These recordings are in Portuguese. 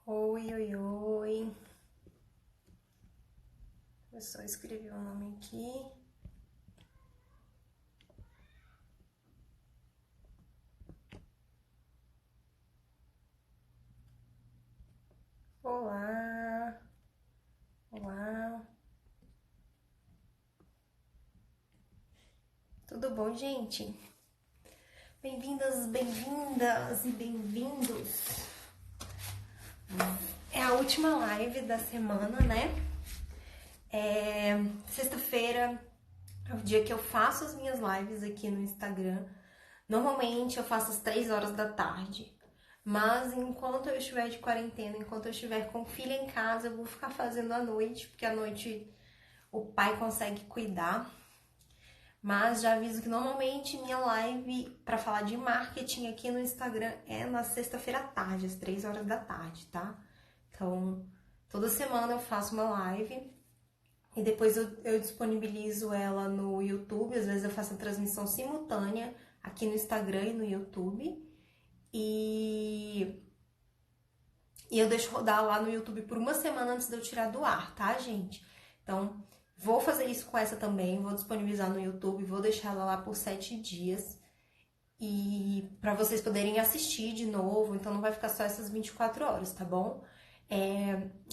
Oi, oi, oi. Eu só escrevi o nome aqui. Olá, olá. Tudo bom, gente? Bem-vindas, bem-vindas e bem-vindos. É a última live da semana, né? Sexta-feira é o dia que eu faço as minhas lives aqui no Instagram. Normalmente eu faço às 3 horas da tarde. Mas enquanto eu estiver de quarentena, enquanto eu estiver com filha em casa, eu vou ficar fazendo à noite, porque à noite o pai consegue cuidar. Mas já aviso que normalmente minha live para falar de marketing aqui no Instagram é na sexta-feira à tarde, às 3 horas da tarde, tá? Então, toda semana eu faço uma live e depois eu disponibilizo ela no YouTube. Às vezes eu faço a transmissão simultânea aqui no Instagram e no YouTube. E eu deixo rodar lá no YouTube por uma semana antes de eu tirar do ar, tá, gente? Então, vou fazer isso com essa também, vou disponibilizar no YouTube, vou deixar ela lá por 7 dias. E para vocês poderem assistir de novo, então não vai ficar só essas 24 horas, tá bom?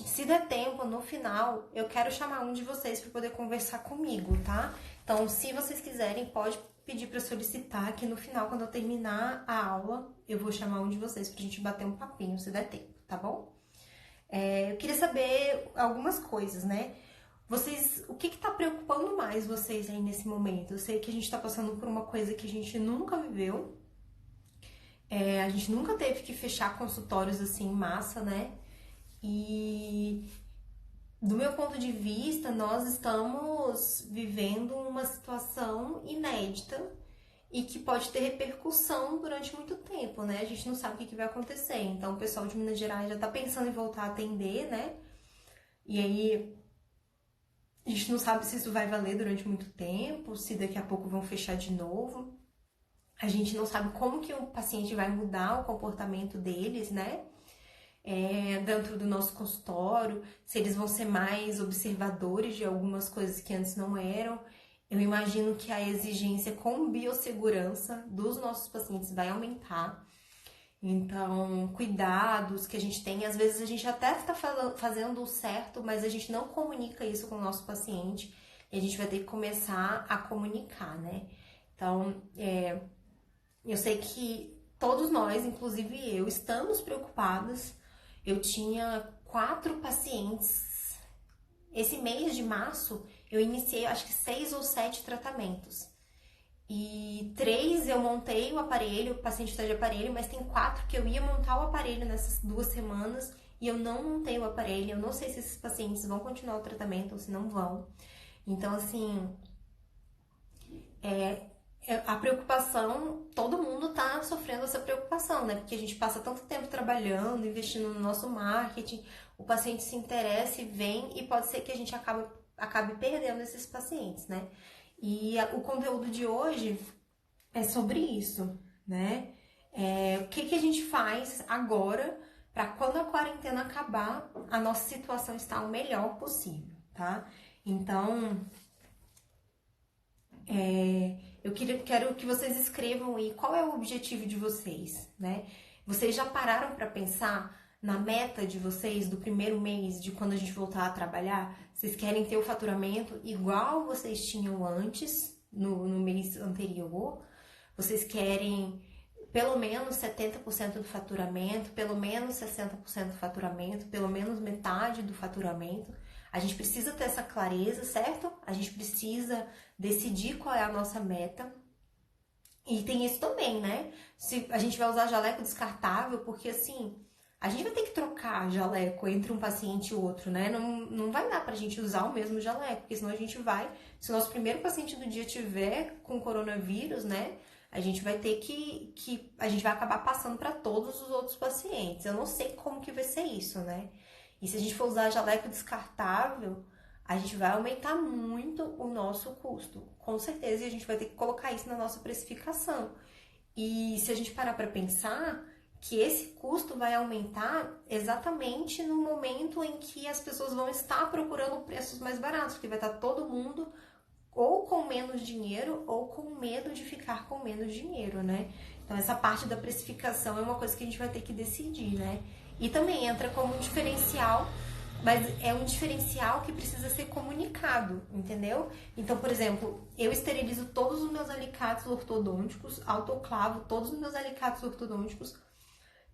Se der tempo, no final, eu quero chamar um de vocês para poder conversar comigo, tá? Então, se vocês quiserem, pode pedir para solicitar que no final, quando eu terminar a aula, eu vou chamar um de vocês pra gente bater um papinho, se der tempo, tá bom? Eu queria saber algumas coisas, né? Vocês, o que tá preocupando mais vocês aí nesse momento? Eu sei que a gente tá passando por uma coisa que a gente nunca viveu. A gente nunca teve que fechar consultórios assim em massa, né? E do meu ponto de vista, nós estamos vivendo uma situação inédita e que pode ter repercussão durante muito tempo, né? A gente não sabe o que vai acontecer. Então, o pessoal de Minas Gerais já tá pensando em voltar a atender, né? E aí, a gente não sabe se isso vai valer durante muito tempo, se daqui a pouco vão fechar de novo. A gente não sabe como que o paciente vai mudar o comportamento deles, né? Dentro do nosso consultório, se eles vão ser mais observadores de algumas coisas que antes não eram. Eu imagino que a exigência com biossegurança dos nossos pacientes vai aumentar. Então, cuidados que a gente tem, às vezes a gente até está fazendo o certo, mas a gente não comunica isso com o nosso paciente e a gente vai ter que começar a comunicar, né? Então, eu sei que todos nós, inclusive eu, estamos preocupados. Eu tinha 4 pacientes. Esse mês de março, eu iniciei acho que 6 ou 7 tratamentos. E 3 eu montei o aparelho, o paciente está de aparelho, mas tem 4 que eu ia montar o aparelho nessas 2 semanas e eu não montei o aparelho. Eu não sei se esses pacientes vão continuar o tratamento ou se não vão. Então, assim, a preocupação, todo mundo tá sofrendo essa preocupação, né? Porque a gente passa tanto tempo trabalhando, investindo no nosso marketing, o paciente se interessa e vem, e pode ser que a gente acabe perdendo esses pacientes, né? E o conteúdo de hoje é sobre isso, né? O que a gente faz agora para quando a quarentena acabar, a nossa situação estar o melhor possível, tá? Então, eu quero que vocês escrevam aí qual é o objetivo de vocês, né? Vocês já pararam para pensar na meta de vocês do primeiro mês de quando a gente voltar a trabalhar? Vocês querem ter o faturamento igual vocês tinham antes, no mês anterior? Vocês querem pelo menos 70% do faturamento, pelo menos 60% do faturamento, pelo menos metade do faturamento? A gente precisa ter essa clareza, certo? A gente precisa decidir qual é a nossa meta. E tem isso também, né? Se a gente vai usar jaleco descartável, porque assim, a gente vai ter que trocar jaleco entre um paciente e outro, né? Não vai dar pra gente usar o mesmo jaleco, porque senão a gente vai. Se o nosso primeiro paciente do dia tiver com coronavírus, né? A gente vai ter que a gente vai acabar passando para todos os outros pacientes. Eu não sei como que vai ser isso, né? E se a gente for usar jaleco descartável, a gente vai aumentar muito o nosso custo, com certeza, e a gente vai ter que colocar isso na nossa precificação. E se a gente parar para pensar, que esse custo vai aumentar exatamente no momento em que as pessoas vão estar procurando preços mais baratos, porque vai estar todo mundo ou com menos dinheiro ou com medo de ficar com menos dinheiro, né? Então essa parte da precificação é uma coisa que a gente vai ter que decidir, né? E também entra como um diferencial, mas é um diferencial que precisa ser comunicado, entendeu? Então, por exemplo, eu esterilizo todos os meus alicates ortodônticos, autoclavo todos os meus alicates ortodônticos,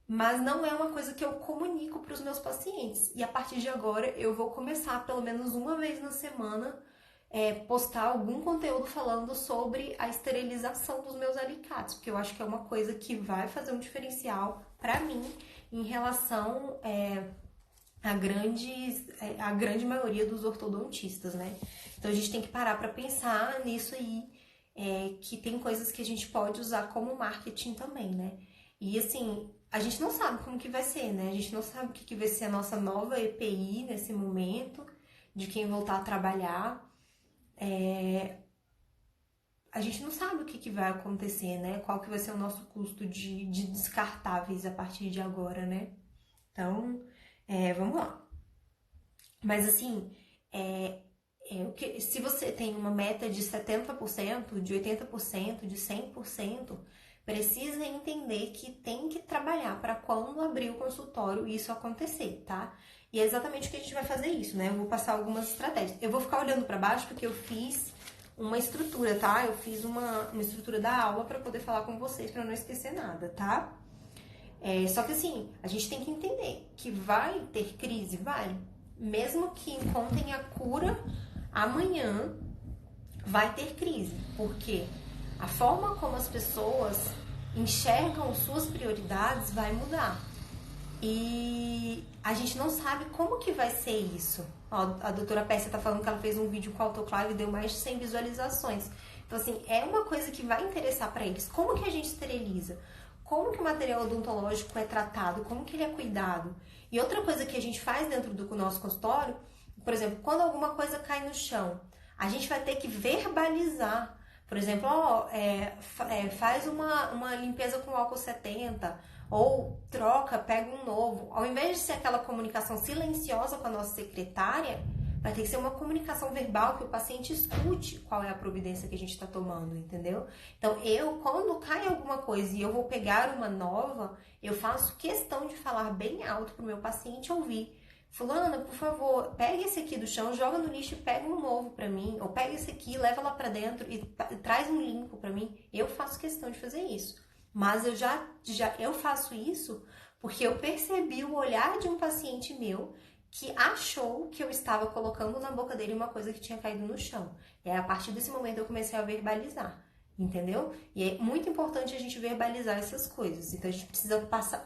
mas não é uma coisa que eu comunico para os meus pacientes. E a partir de agora eu vou começar pelo menos uma vez na semana postar algum conteúdo falando sobre a esterilização dos meus alicates, porque eu acho que é uma coisa que vai fazer um diferencial para mim em relação a grande maioria dos ortodontistas, né? Então a gente tem que parar para pensar nisso aí, que tem coisas que a gente pode usar como marketing também, né? E assim, a gente não sabe como que vai ser, né? A gente não sabe o que vai ser a nossa nova EPI nesse momento, de quem voltar a trabalhar. A gente não sabe o que vai acontecer, né? Qual que vai ser o nosso custo de descartáveis a partir de agora, né? Então, vamos lá. Mas assim, se você tem uma meta de 70%, de 80%, de 100%, precisa entender que tem que trabalhar para quando abrir o consultório isso acontecer, tá? E é exatamente o que a gente vai fazer isso, né? Eu vou passar algumas estratégias. Eu vou ficar olhando para baixo porque eu fiz uma estrutura, tá? Eu fiz uma estrutura da aula para poder falar com vocês, para não esquecer nada, tá? Só que assim, a gente tem que entender que vai ter crise, vai. Mesmo que encontrem a cura amanhã, vai ter crise. Porque a forma como as pessoas enxergam suas prioridades vai mudar. E a gente não sabe como que vai ser isso. Ó, a doutora Pérsia tá falando que ela fez um vídeo com autoclave e deu mais de 100 visualizações. Então, assim, é uma coisa que vai interessar para eles. Como que a gente esteriliza? Como que o material odontológico é tratado? Como que ele é cuidado? E outra coisa que a gente faz dentro do nosso consultório, por exemplo, quando alguma coisa cai no chão, a gente vai ter que verbalizar. Por exemplo, faz uma limpeza com álcool 70, ou troca, pega um novo. Ao invés de ser aquela comunicação silenciosa com a nossa secretária, vai ter que ser uma comunicação verbal que o paciente escute qual é a providência que a gente está tomando, entendeu? Então, quando cai alguma coisa e eu vou pegar uma nova, eu faço questão de falar bem alto para o meu paciente ouvir. Fulana, por favor, pega esse aqui do chão, joga no lixo e pega um novo para mim. Ou pega esse aqui, leva lá para dentro e traz um limpo para mim. Eu faço questão de fazer isso. Mas eu faço isso porque eu percebi o olhar de um paciente meu que achou que eu estava colocando na boca dele uma coisa que tinha caído no chão. E a partir desse momento eu comecei a verbalizar, entendeu? E é muito importante a gente verbalizar essas coisas. Então a gente precisa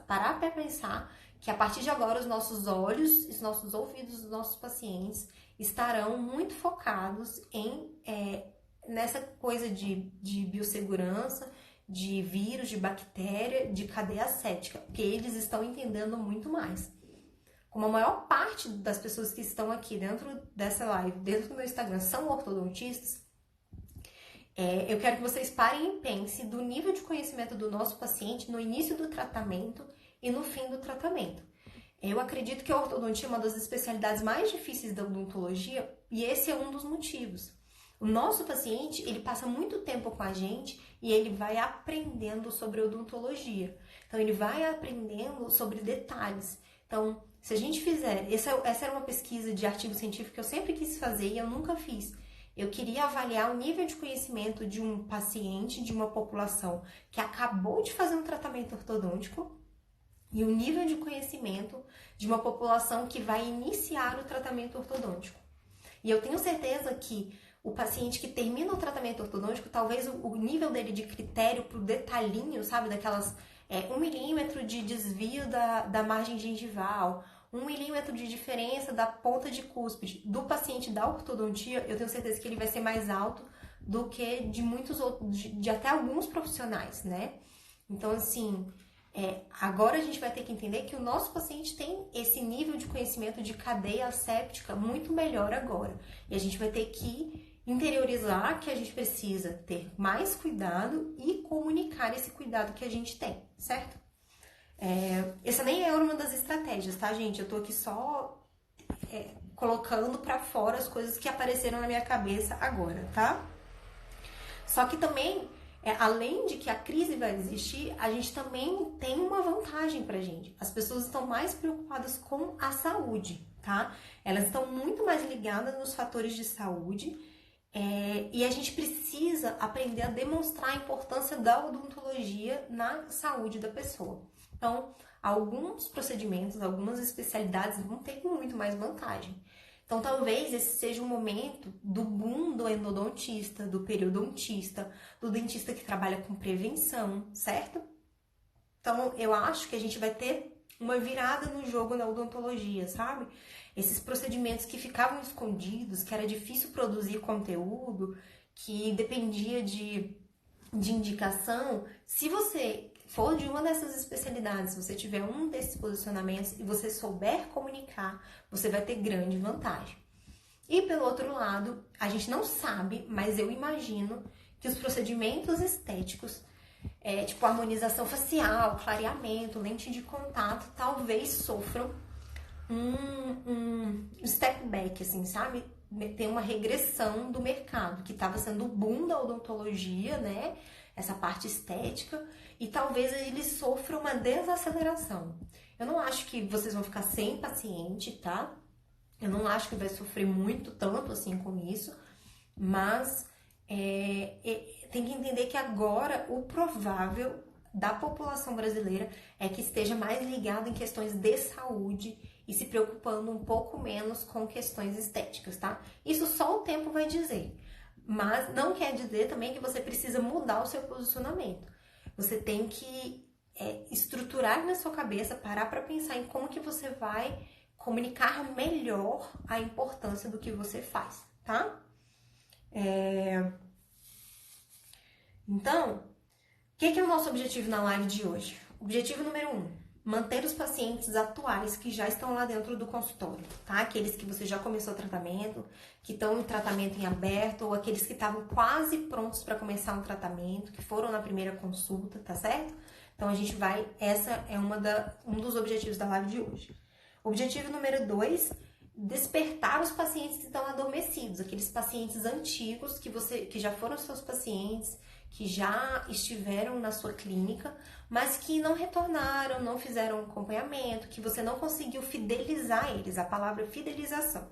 parar para pensar que a partir de agora os nossos olhos, os nossos ouvidos dos nossos pacientes estarão muito focados nessa coisa de biossegurança, de vírus, de bactéria, de cadeia assética, porque eles estão entendendo muito mais. Como a maior parte das pessoas que estão aqui dentro dessa live, dentro do meu Instagram, são ortodontistas, eu quero que vocês parem e pensem do nível de conhecimento do nosso paciente no início do tratamento e no fim do tratamento. Eu acredito que a ortodontia é uma das especialidades mais difíceis da odontologia e esse é um dos motivos. O nosso paciente, ele passa muito tempo com a gente e ele vai aprendendo sobre odontologia. Então, ele vai aprendendo sobre detalhes. Então, se a gente fizer... Essa era uma pesquisa de artigo científico que eu sempre quis fazer e eu nunca fiz. Eu queria avaliar o nível de conhecimento de um paciente, de uma população que acabou de fazer um tratamento ortodôntico e o nível de conhecimento de uma população que vai iniciar o tratamento ortodôntico. E eu tenho certeza que o paciente que termina o tratamento ortodôntico, talvez o nível dele de critério pro detalhinho, sabe, daquelas 1 milímetro de desvio da margem gengival, 1 milímetro de diferença da ponta de cúspide do paciente da ortodontia, eu tenho certeza que ele vai ser mais alto do que de muitos outros, de até alguns profissionais, né? Então, assim, agora a gente vai ter que entender que o nosso paciente tem esse nível de conhecimento de cadeia asséptica muito melhor agora. E a gente vai ter que interiorizar que a gente precisa ter mais cuidado e comunicar esse cuidado que a gente tem, certo? Essa nem é uma das estratégias, tá, gente? Eu tô aqui só colocando pra fora as coisas que apareceram na minha cabeça agora, tá? Só que também, além de que a crise vai existir, a gente também tem uma vantagem pra gente. As pessoas estão mais preocupadas com a saúde, tá? Elas estão muito mais ligadas nos fatores de saúde, e a gente precisa aprender a demonstrar a importância da odontologia na saúde da pessoa. Então, alguns procedimentos, algumas especialidades vão ter muito mais vantagem. Então, talvez esse seja o momento do boom do endodontista, do periodontista, do dentista que trabalha com prevenção, certo? Então, eu acho que a gente vai ter uma virada no jogo na odontologia, sabe? Esses procedimentos que ficavam escondidos, que era difícil produzir conteúdo, que dependia de indicação. Se você for de uma dessas especialidades, se você tiver um desses posicionamentos e você souber comunicar, você vai ter grande vantagem. E pelo outro lado, a gente não sabe, mas eu imagino que os procedimentos estéticos, tipo harmonização facial, clareamento, lente de contato, talvez sofram um step back, assim, sabe? Tem uma regressão do mercado, que estava sendo o boom da odontologia, né? Essa parte estética, e talvez eles sofram uma desaceleração. Eu não acho que vocês vão ficar sem paciente, tá? Eu não acho que vai sofrer muito, tanto assim com isso, mas tem que entender que agora o provável da população brasileira é que esteja mais ligado em questões de saúde e se preocupando um pouco menos com questões estéticas, tá? Isso só o tempo vai dizer. Mas não quer dizer também que você precisa mudar o seu posicionamento. Você tem que estruturar na sua cabeça, parar para pensar em como que você vai comunicar melhor a importância do que você faz, tá? Então, o que é o nosso objetivo na live de hoje? Objetivo número 1, manter os pacientes atuais que já estão lá dentro do consultório, tá? Aqueles que você já começou o tratamento, que estão em tratamento em aberto, ou aqueles que estavam quase prontos para começar um tratamento, que foram na primeira consulta, tá certo? Então, a gente vai... Essa é um dos objetivos da live de hoje. Objetivo número 2, despertar os pacientes que estão adormecidos, aqueles pacientes antigos que já foram seus pacientes, que já estiveram na sua clínica, mas que não retornaram, não fizeram acompanhamento, que você não conseguiu fidelizar eles, a palavra fidelização.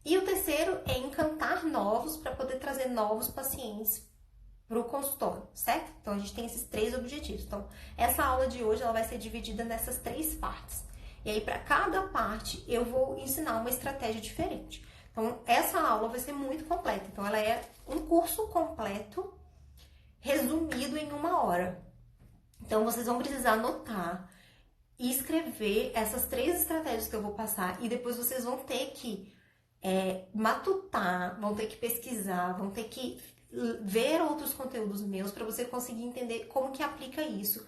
E o terceiro é encantar novos para poder trazer novos pacientes para o consultório, certo? Então, a gente tem esses 3 objetivos. Então, essa aula de hoje ela vai ser dividida nessas 3 partes. E aí, para cada parte, eu vou ensinar uma estratégia diferente. Então, essa aula vai ser muito completa. Então, ela é um curso completo, resumido em 1 hora. Então, vocês vão precisar anotar e escrever essas 3 estratégias que eu vou passar. E depois vocês vão ter que matutar, vão ter que pesquisar, vão ter que ver outros conteúdos meus para você conseguir entender como que aplica isso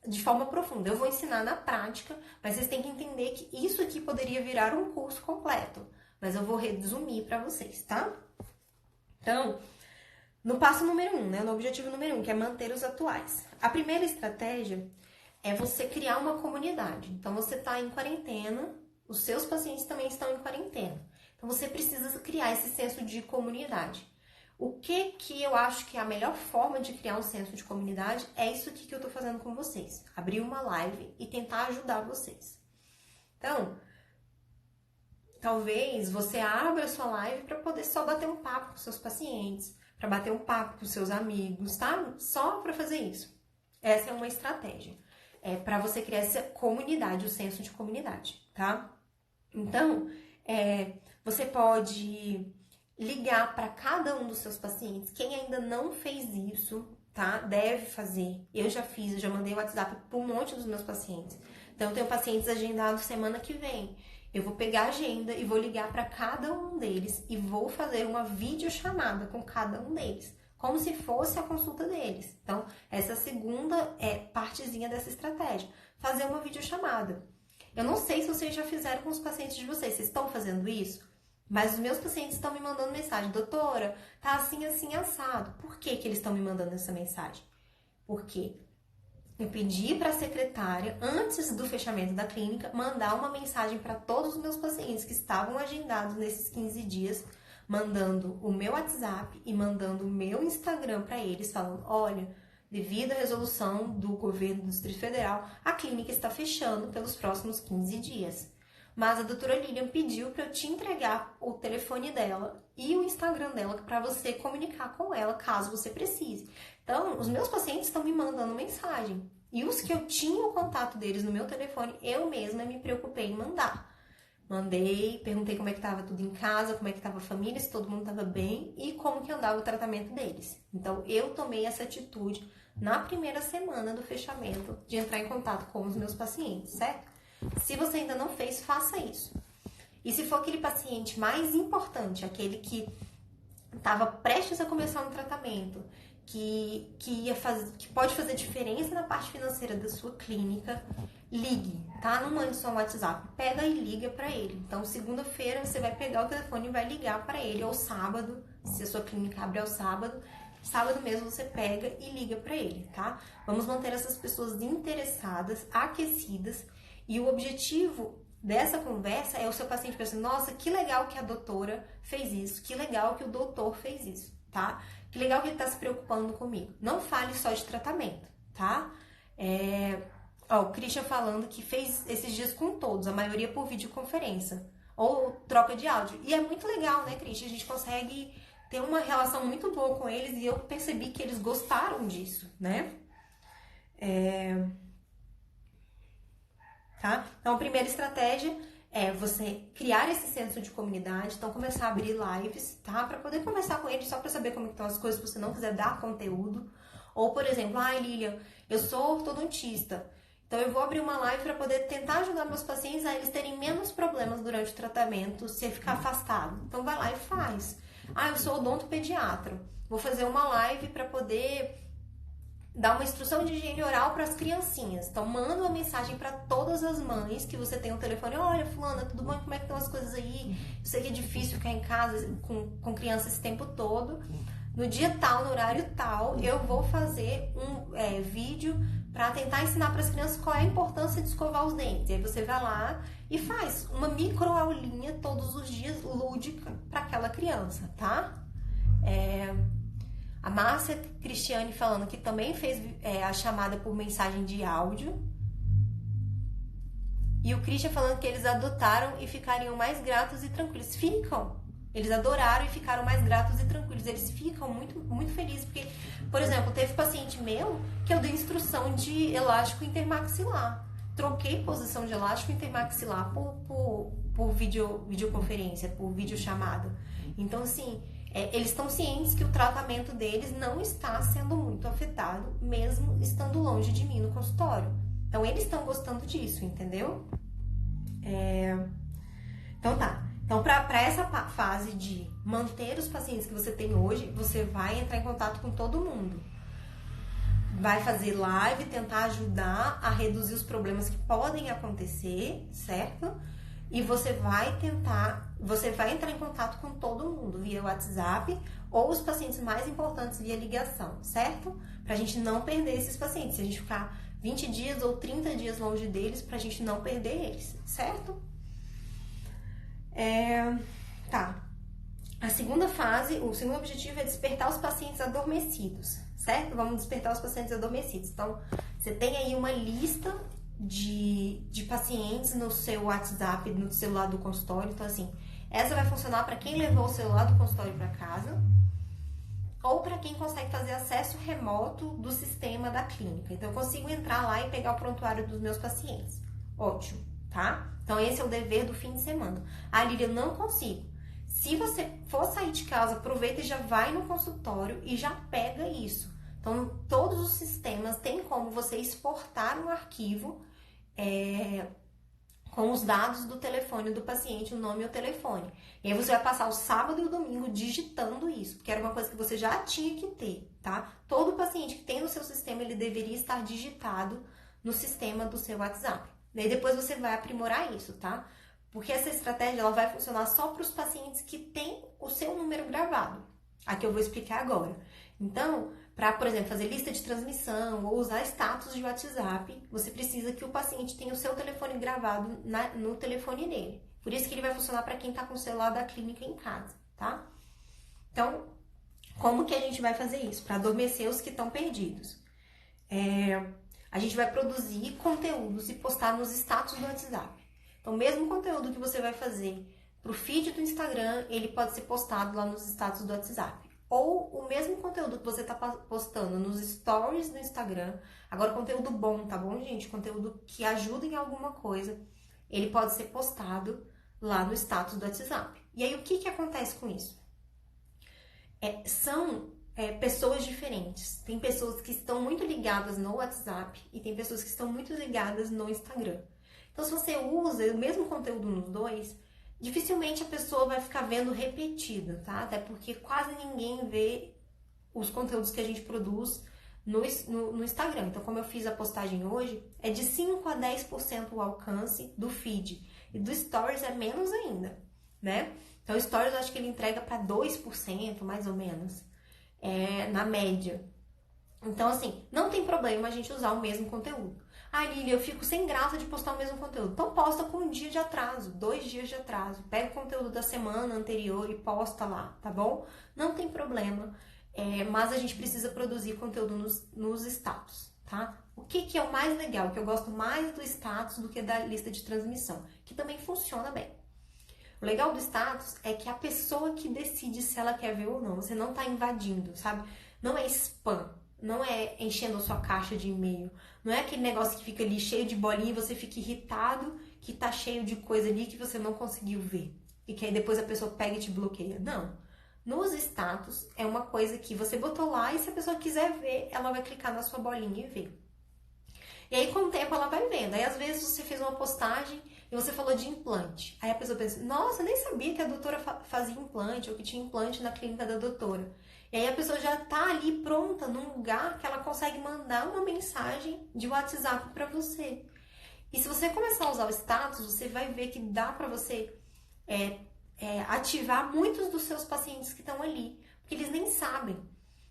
de forma profunda. Eu vou ensinar na prática, mas vocês têm que entender que isso aqui poderia virar um curso completo. Mas eu vou resumir para vocês, tá? Então, no passo número 1, né? No objetivo número 1, que é manter os atuais. A primeira estratégia é você criar uma comunidade. Então, você está em quarentena, os seus pacientes também estão em quarentena. Então, você precisa criar esse senso de comunidade. O que eu acho que é a melhor forma de criar um senso de comunidade é isso aqui que eu tô fazendo com vocês. Abrir uma live e tentar ajudar vocês. Então, talvez você abra a sua live para poder só bater um papo com seus pacientes, para bater um papo com seus amigos, tá? Só para fazer isso. Essa é uma estratégia. Para você criar essa comunidade, o senso de comunidade, tá? Então, você pode ligar para cada um dos seus pacientes. Quem ainda não fez isso, tá? Deve fazer. Eu já fiz, eu já mandei o WhatsApp para um monte dos meus pacientes. Então, eu tenho pacientes agendados semana que vem. Eu vou pegar a agenda e vou ligar para cada um deles e vou fazer uma videochamada com cada um deles, como se fosse a consulta deles. Então, essa segunda partezinha dessa estratégia. Fazer uma videochamada. Eu não sei se vocês já fizeram com os pacientes de vocês. Vocês estão fazendo isso? Mas os meus pacientes estão me mandando mensagem. Doutora, tá assim, assim, assado. Por que eles estão me mandando essa mensagem? Porque eu pedi para a secretária, antes do fechamento da clínica, mandar uma mensagem para todos os meus pacientes que estavam agendados nesses 15 dias, mandando o meu WhatsApp e mandando o meu Instagram para eles, falando, olha, devido à resolução do governo do Distrito Federal, a clínica está fechando pelos próximos 15 dias. Mas a doutora Lilian pediu para eu te entregar o telefone dela e o Instagram dela para você comunicar com ela caso você precise. Então, os meus pacientes estão me mandando mensagem. E os que eu tinha o contato deles no meu telefone, eu mesma me preocupei em mandar. Mandei, perguntei como é que estava tudo em casa, como é que estava a família, se todo mundo estava bem e como que andava o tratamento deles. Então, eu tomei essa atitude na primeira semana do fechamento de entrar em contato com os meus pacientes, certo? Se você ainda não fez, faça isso. E se for aquele paciente mais importante, aquele que estava prestes a começar um tratamento, que pode fazer diferença na parte financeira da sua clínica, ligue, tá? Não mande só um WhatsApp, pega e liga para ele. Então, segunda-feira você vai pegar o telefone e vai ligar para ele, ou sábado, se a sua clínica abre ao sábado, sábado mesmo você pega e liga para ele, tá? Vamos manter essas pessoas interessadas, aquecidas, e o objetivo dessa conversa é o seu paciente pensando, nossa, que legal que a doutora fez isso, que legal que o doutor fez isso, tá? Que legal que ele tá se preocupando comigo. Não fale só de tratamento, tá? O Christian falando que fez esses dias com todos, a maioria por videoconferência, ou troca de áudio. E é muito legal, né, Christian? A gente consegue ter uma relação muito boa com eles e eu percebi que eles gostaram disso, né? Tá? Então, a primeira estratégia é você criar esse senso de comunidade, então começar a abrir lives, tá? Para poder conversar com eles, só para saber como estão as coisas, se você não quiser dar conteúdo. Ou, por exemplo, Lilian, eu sou ortodontista, então eu vou abrir uma live para poder tentar ajudar meus pacientes a eles terem menos problemas durante o tratamento, se ficar afastado. Então, vai lá e faz. Eu sou odontopediatra, vou fazer uma live para poder dar uma instrução de higiene oral para as criancinhas. Então, manda uma mensagem para todas as mães que você tem um telefone. Olha, fulana, tudo bom? Como é que estão as coisas aí? Eu sei que é difícil ficar em casa com criança esse tempo todo. No dia tal, no horário tal, eu vou fazer um vídeo para tentar ensinar para as crianças qual é a importância de escovar os dentes. E aí você vai lá e faz uma microaulinha todos os dias, lúdica, para aquela criança, tá? A Márcia Cristiane falando que também fez a chamada por mensagem de áudio. E o Christian falando que eles adotaram e ficariam mais gratos e tranquilos. Ficam. Eles adoraram e ficaram mais gratos e tranquilos. Eles ficam muito, muito felizes. Porque, por exemplo, teve paciente meu que eu dei instrução de elástico intermaxilar. Troquei posição de elástico intermaxilar por videoconferência, por videochamada. Então, assim, eles estão cientes que o tratamento deles não está sendo muito afetado, mesmo estando longe de mim no consultório. Então, eles estão gostando disso, entendeu? Então, tá. Então, para essa fase de manter os pacientes que você tem hoje, você vai entrar em contato com todo mundo. Vai fazer live, tentar ajudar a reduzir os problemas que podem acontecer, certo? E você vai entrar em contato com todo mundo via WhatsApp ou os pacientes mais importantes via ligação, certo? Pra gente não perder esses pacientes. Se a gente ficar 20 dias ou 30 dias longe deles, pra gente não perder eles, certo? Tá. A segunda fase, o segundo objetivo é despertar os pacientes adormecidos, certo? Vamos despertar os pacientes adormecidos. Então, você tem aí uma lista de pacientes no seu WhatsApp, no celular do consultório. Então, assim, essa vai funcionar para quem levou o celular do consultório para casa ou para quem consegue fazer acesso remoto do sistema da clínica. Então, eu consigo entrar lá e pegar o prontuário dos meus pacientes. Ótimo, tá? Então, esse é o dever do fim de semana. Lilian, eu não consigo. Se você for sair de casa, aproveita e já vai no consultório e já pega isso. Então, todos os sistemas têm como você exportar um arquivo com os dados do telefone do paciente, o nome e o telefone. E aí você vai passar o sábado e o domingo digitando isso, porque era uma coisa que você já tinha que ter, tá? Todo paciente que tem no seu sistema, ele deveria estar digitado no sistema do seu WhatsApp. E aí depois você vai aprimorar isso, tá? Porque essa estratégia ela vai funcionar só para os pacientes que têm o seu número gravado. A que eu vou explicar agora. Então, Para, por exemplo, fazer lista de transmissão ou usar status de WhatsApp, você precisa que o paciente tenha o seu telefone gravado no telefone dele. Por isso que ele vai funcionar para quem está com o celular da clínica em casa, tá? Então, como que a gente vai fazer isso? Para adormecer os que estão perdidos. A gente vai produzir conteúdos e postar nos status do WhatsApp. Então, o mesmo conteúdo que você vai fazer para o feed do Instagram, ele pode ser postado lá nos status do WhatsApp. Ou o mesmo conteúdo que você está postando nos stories do Instagram, agora conteúdo bom, tá bom, gente? Conteúdo que ajuda em alguma coisa, ele pode ser postado lá no status do WhatsApp. E aí, o que acontece com isso? São pessoas diferentes. Tem pessoas que estão muito ligadas no WhatsApp e tem pessoas que estão muito ligadas no Instagram. Então, se você usa o mesmo conteúdo nos dois, dificilmente a pessoa vai ficar vendo repetido, tá? Até porque quase ninguém vê os conteúdos que a gente produz no Instagram. Então, como eu fiz a postagem hoje, é de 5 a 10% o alcance do feed. E do Stories é menos ainda, né? Então, o Stories eu acho que ele entrega para 2%, mais ou menos, na média. Então, assim, não tem problema a gente usar o mesmo conteúdo. Ah, Lili, eu fico sem graça de postar o mesmo conteúdo. Então posta com 1 dia de atraso, 2 dias de atraso. Pega o conteúdo da semana anterior e posta lá, tá bom? Não tem problema, mas a gente precisa produzir conteúdo nos status, tá? O que é o mais legal, que eu gosto mais do status do que da lista de transmissão, que também funciona bem. O legal do status é que a pessoa que decide se ela quer ver ou não, você não tá invadindo, sabe? Não é spam. Não é enchendo a sua caixa de e-mail. Não é aquele negócio que fica ali cheio de bolinha e você fica irritado que tá cheio de coisa ali que você não conseguiu ver. E que aí depois a pessoa pega e te bloqueia. Não. Nos status é uma coisa que você botou lá e se a pessoa quiser ver, ela vai clicar na sua bolinha e ver. E aí com o tempo ela vai vendo. Aí às vezes você fez uma postagem e você falou de implante. Aí a pessoa pensa, nossa, eu nem sabia que a doutora fazia implante ou que tinha implante na clínica da doutora. E aí a pessoa já tá ali pronta num lugar que ela consegue mandar uma mensagem de WhatsApp para você. E se você começar a usar o status, você vai ver que dá para você ativar muitos dos seus pacientes que estão ali, porque eles nem sabem.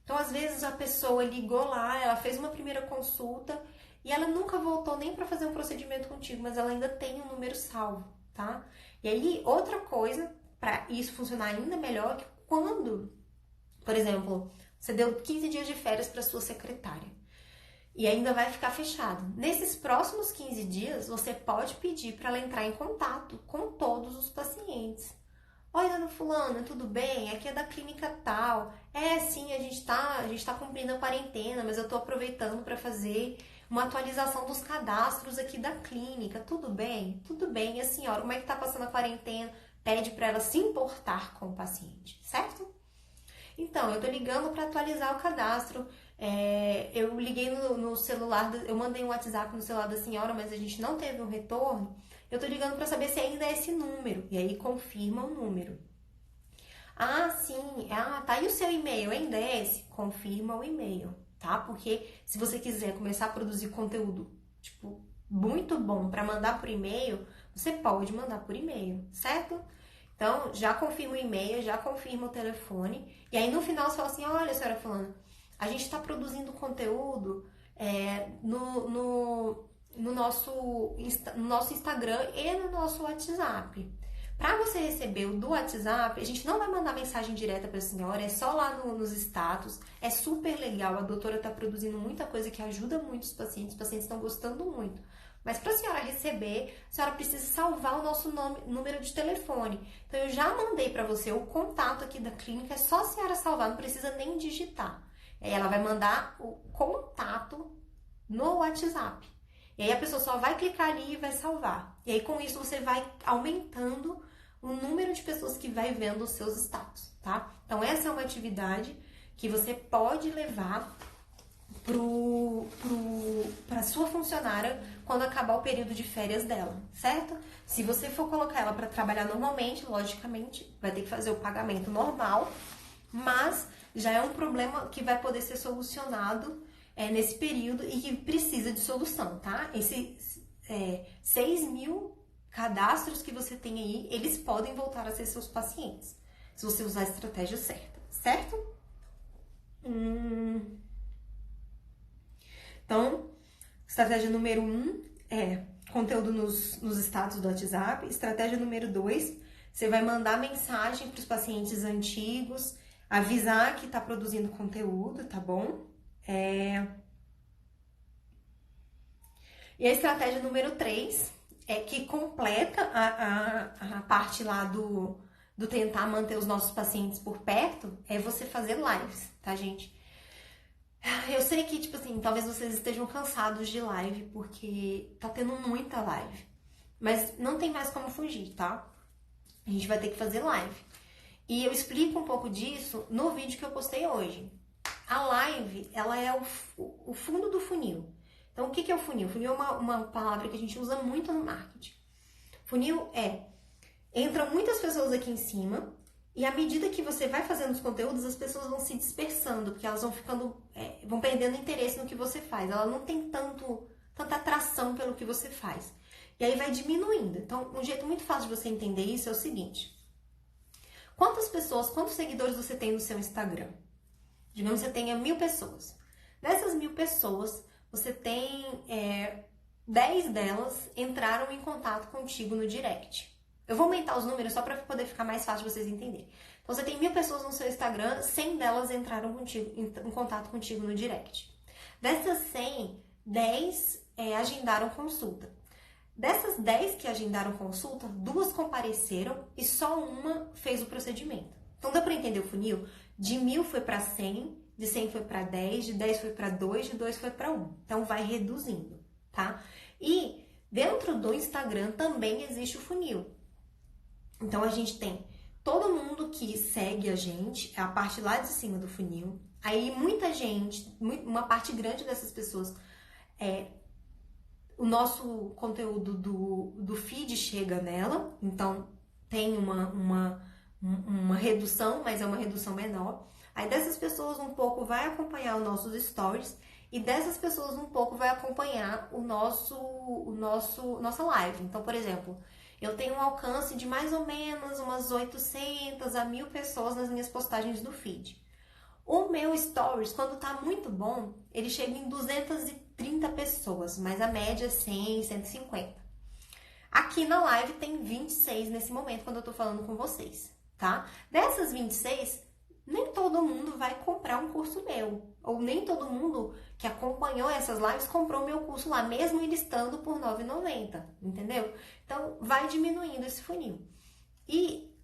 Então, às vezes a pessoa ligou lá, ela fez uma primeira consulta e ela nunca voltou nem para fazer um procedimento contigo, mas ela ainda tem um número salvo, tá? E aí, outra coisa para isso funcionar ainda melhor é que quando, por exemplo, você deu 15 dias de férias para sua secretária e ainda vai ficar fechado. Nesses próximos 15 dias, você pode pedir para ela entrar em contato com todos os pacientes. Oi, dona fulana, tudo bem? Aqui é da clínica tal. Sim, a gente tá cumprindo a quarentena, mas eu tô aproveitando para fazer uma atualização dos cadastros aqui da clínica. Tudo bem? Tudo bem. E a senhora, como é que tá passando a quarentena? Pede para ela se importar com o paciente, certo? Então, eu tô ligando para atualizar o cadastro. Eu liguei no celular, eu mandei um WhatsApp no celular da senhora, mas a gente não teve um retorno. Eu tô ligando para saber se ainda é esse número. E aí confirma o número. Ah, sim. Ah, tá. E o seu e-mail ainda é esse? Confirma o e-mail, tá? Porque se você quiser começar a produzir conteúdo, tipo, muito bom para mandar por e-mail, você pode mandar por e-mail, certo? Então, já confirma o e-mail, já confirma o telefone. E aí, no final, você fala assim, olha, senhora fulana, a gente está produzindo conteúdo no nosso Instagram e no nosso WhatsApp. Para você receber o do WhatsApp, a gente não vai mandar mensagem direta para a senhora, é só lá nos status. É super legal, a doutora está produzindo muita coisa que ajuda muito os pacientes estão gostando muito. Mas para a senhora receber, a senhora precisa salvar o nosso número de telefone. Então, eu já mandei para você o contato aqui da clínica, é só a senhora salvar, não precisa nem digitar. Aí ela vai mandar o contato no WhatsApp. E aí a pessoa só vai clicar ali e vai salvar. E aí com isso você vai aumentando o número de pessoas que vai vendo os seus status, tá? Então essa é uma atividade que você pode levar para sua funcionária quando acabar o período de férias dela, certo? Se você for colocar ela para trabalhar normalmente, logicamente vai ter que fazer o pagamento normal, mas já é um problema que vai poder ser solucionado nesse período e que precisa de solução, tá? Esses 6.000 cadastros que você tem aí, eles podem voltar a ser seus pacientes, se você usar a estratégia certa, certo? Então, estratégia número 1 é conteúdo nos status do WhatsApp. Estratégia número 2, você vai mandar mensagem para os pacientes antigos, avisar que está produzindo conteúdo, tá bom? E a estratégia número 3 é que completa a parte lá do tentar manter os nossos pacientes por perto, é você fazer lives, tá, gente? Eu sei que, tipo assim, talvez vocês estejam cansados de live, porque tá tendo muita live. Mas não tem mais como fugir, tá? A gente vai ter que fazer live. E eu explico um pouco disso no vídeo que eu postei hoje. A live, ela é o fundo do funil. Então, o que é o funil? Funil é uma palavra que a gente usa muito no marketing. Funil entram muitas pessoas aqui em cima, e à medida que você vai fazendo os conteúdos, as pessoas vão se dispersando, porque elas vão ficando, vão perdendo interesse no que você faz. Ela não tem tanta atração pelo que você faz. E aí vai diminuindo. Então, um jeito muito fácil de você entender isso é o seguinte. Quantos seguidores você tem no seu Instagram? Digamos que você tenha 1000 pessoas. Dessas 1000 pessoas, você tem 10 delas entraram em contato contigo no direct. Eu vou aumentar os números só para poder ficar mais fácil de vocês entenderem. Então, você tem 1000 pessoas no seu Instagram, 100 delas entraram em contato contigo no direct. Dessas 100, 10 agendaram consulta. Dessas 10 que agendaram consulta, 2 compareceram e só uma fez o procedimento. Então, dá para entender o funil? De 1000 foi para 100, de 100 foi para 10, de 10 foi para 2, de 2 foi para 1. Então, vai reduzindo, tá? E dentro do Instagram também existe o funil. Então, a gente tem todo mundo que segue a gente, é a parte lá de cima do funil. Aí, muita gente, uma parte grande dessas pessoas, o nosso conteúdo do feed chega nela. Então, tem uma redução, mas é uma redução menor. Aí, dessas pessoas, um pouco vai acompanhar os nossos stories. E dessas pessoas, um pouco vai acompanhar nossa live. Então, por exemplo, eu tenho um alcance de mais ou menos umas 800 a 1000 pessoas nas minhas postagens do feed. O meu stories, quando tá muito bom, ele chega em 230 pessoas, mas a média é 100, 150. Aqui na live tem 26 nesse momento, quando eu tô falando com vocês, tá? Dessas 26, nem todo mundo vai comprar um curso meu. Ou nem todo mundo que acompanhou essas lives comprou o meu curso lá, mesmo ele estando por R$ 9,90, entendeu? Então, vai diminuindo esse funil.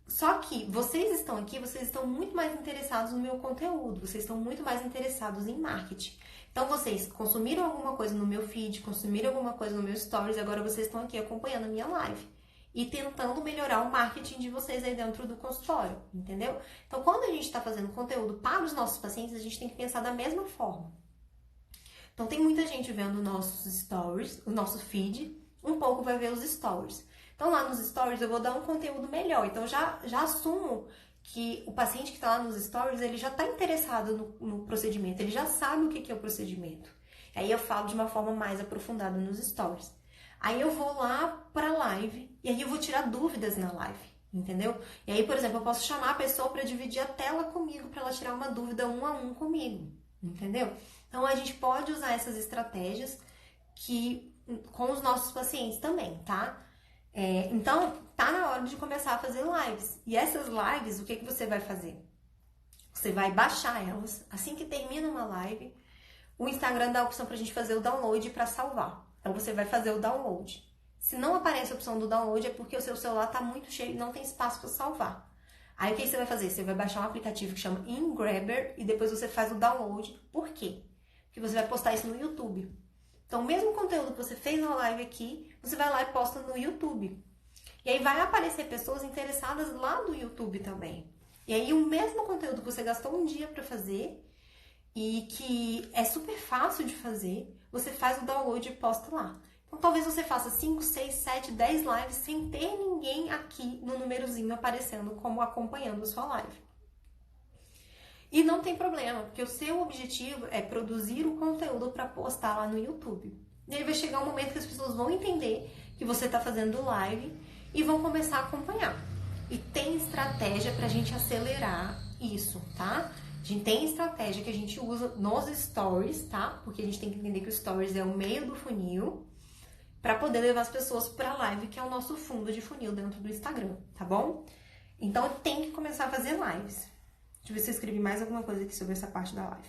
Só que vocês estão aqui, vocês estão muito mais interessados no meu conteúdo, vocês estão muito mais interessados em marketing. Então, vocês consumiram alguma coisa no meu feed, consumiram alguma coisa no meu stories, e agora vocês estão aqui acompanhando a minha live e tentando melhorar o marketing de vocês aí dentro do consultório, entendeu? Então, quando a gente está fazendo conteúdo para os nossos pacientes, a gente tem que pensar da mesma forma. Então, tem muita gente vendo nossos stories, o nosso feed, um pouco vai ver os stories. Então, lá nos stories eu vou dar um conteúdo melhor. Então, já assumo que o paciente que está lá nos stories, ele já está interessado no procedimento, ele já sabe o que é o procedimento. Aí eu falo de uma forma mais aprofundada nos stories. Aí eu vou lá pra live e aí eu vou tirar dúvidas na live, entendeu? E aí, por exemplo, eu posso chamar a pessoa para dividir a tela comigo, para ela tirar uma dúvida 1 a 1 comigo, entendeu? Então, a gente pode usar essas estratégias com os nossos pacientes também, tá? Então, tá na hora de começar a fazer lives. E essas lives, o que você vai fazer? Você vai baixar elas. Assim que termina uma live, o Instagram dá a opção pra gente fazer o download para salvar. Então, você vai fazer o download. Se não aparece a opção do download, é porque o seu celular tá muito cheio e não tem espaço para salvar. Aí, o que você vai fazer? Você vai baixar um aplicativo que chama InGrabber e depois você faz o download. Por quê? Porque você vai postar isso no YouTube. Então, o mesmo conteúdo que você fez na live aqui, você vai lá e posta no YouTube. E aí vai aparecer pessoas interessadas lá no YouTube também. E aí o mesmo conteúdo que você gastou um dia para fazer e que é super fácil de fazer, você faz o download e posta lá. Então, talvez você faça 5, 6, 7, 10 lives sem ter ninguém aqui no númerozinho aparecendo como acompanhando a sua live. E não tem problema, porque o seu objetivo é produzir o conteúdo para postar lá no YouTube. E aí vai chegar um momento que as pessoas vão entender que você está fazendo live e vão começar a acompanhar. E tem estratégia para a gente acelerar isso, tá? A gente tem estratégia que a gente usa nos stories, tá? Porque a gente tem que entender que o stories é o meio do funil para poder levar as pessoas para a live, que é o nosso fundo de funil dentro do Instagram, tá bom? Então eu tenho que começar a fazer lives. Deixa eu ver se eu escrevi mais alguma coisa aqui sobre essa parte da live.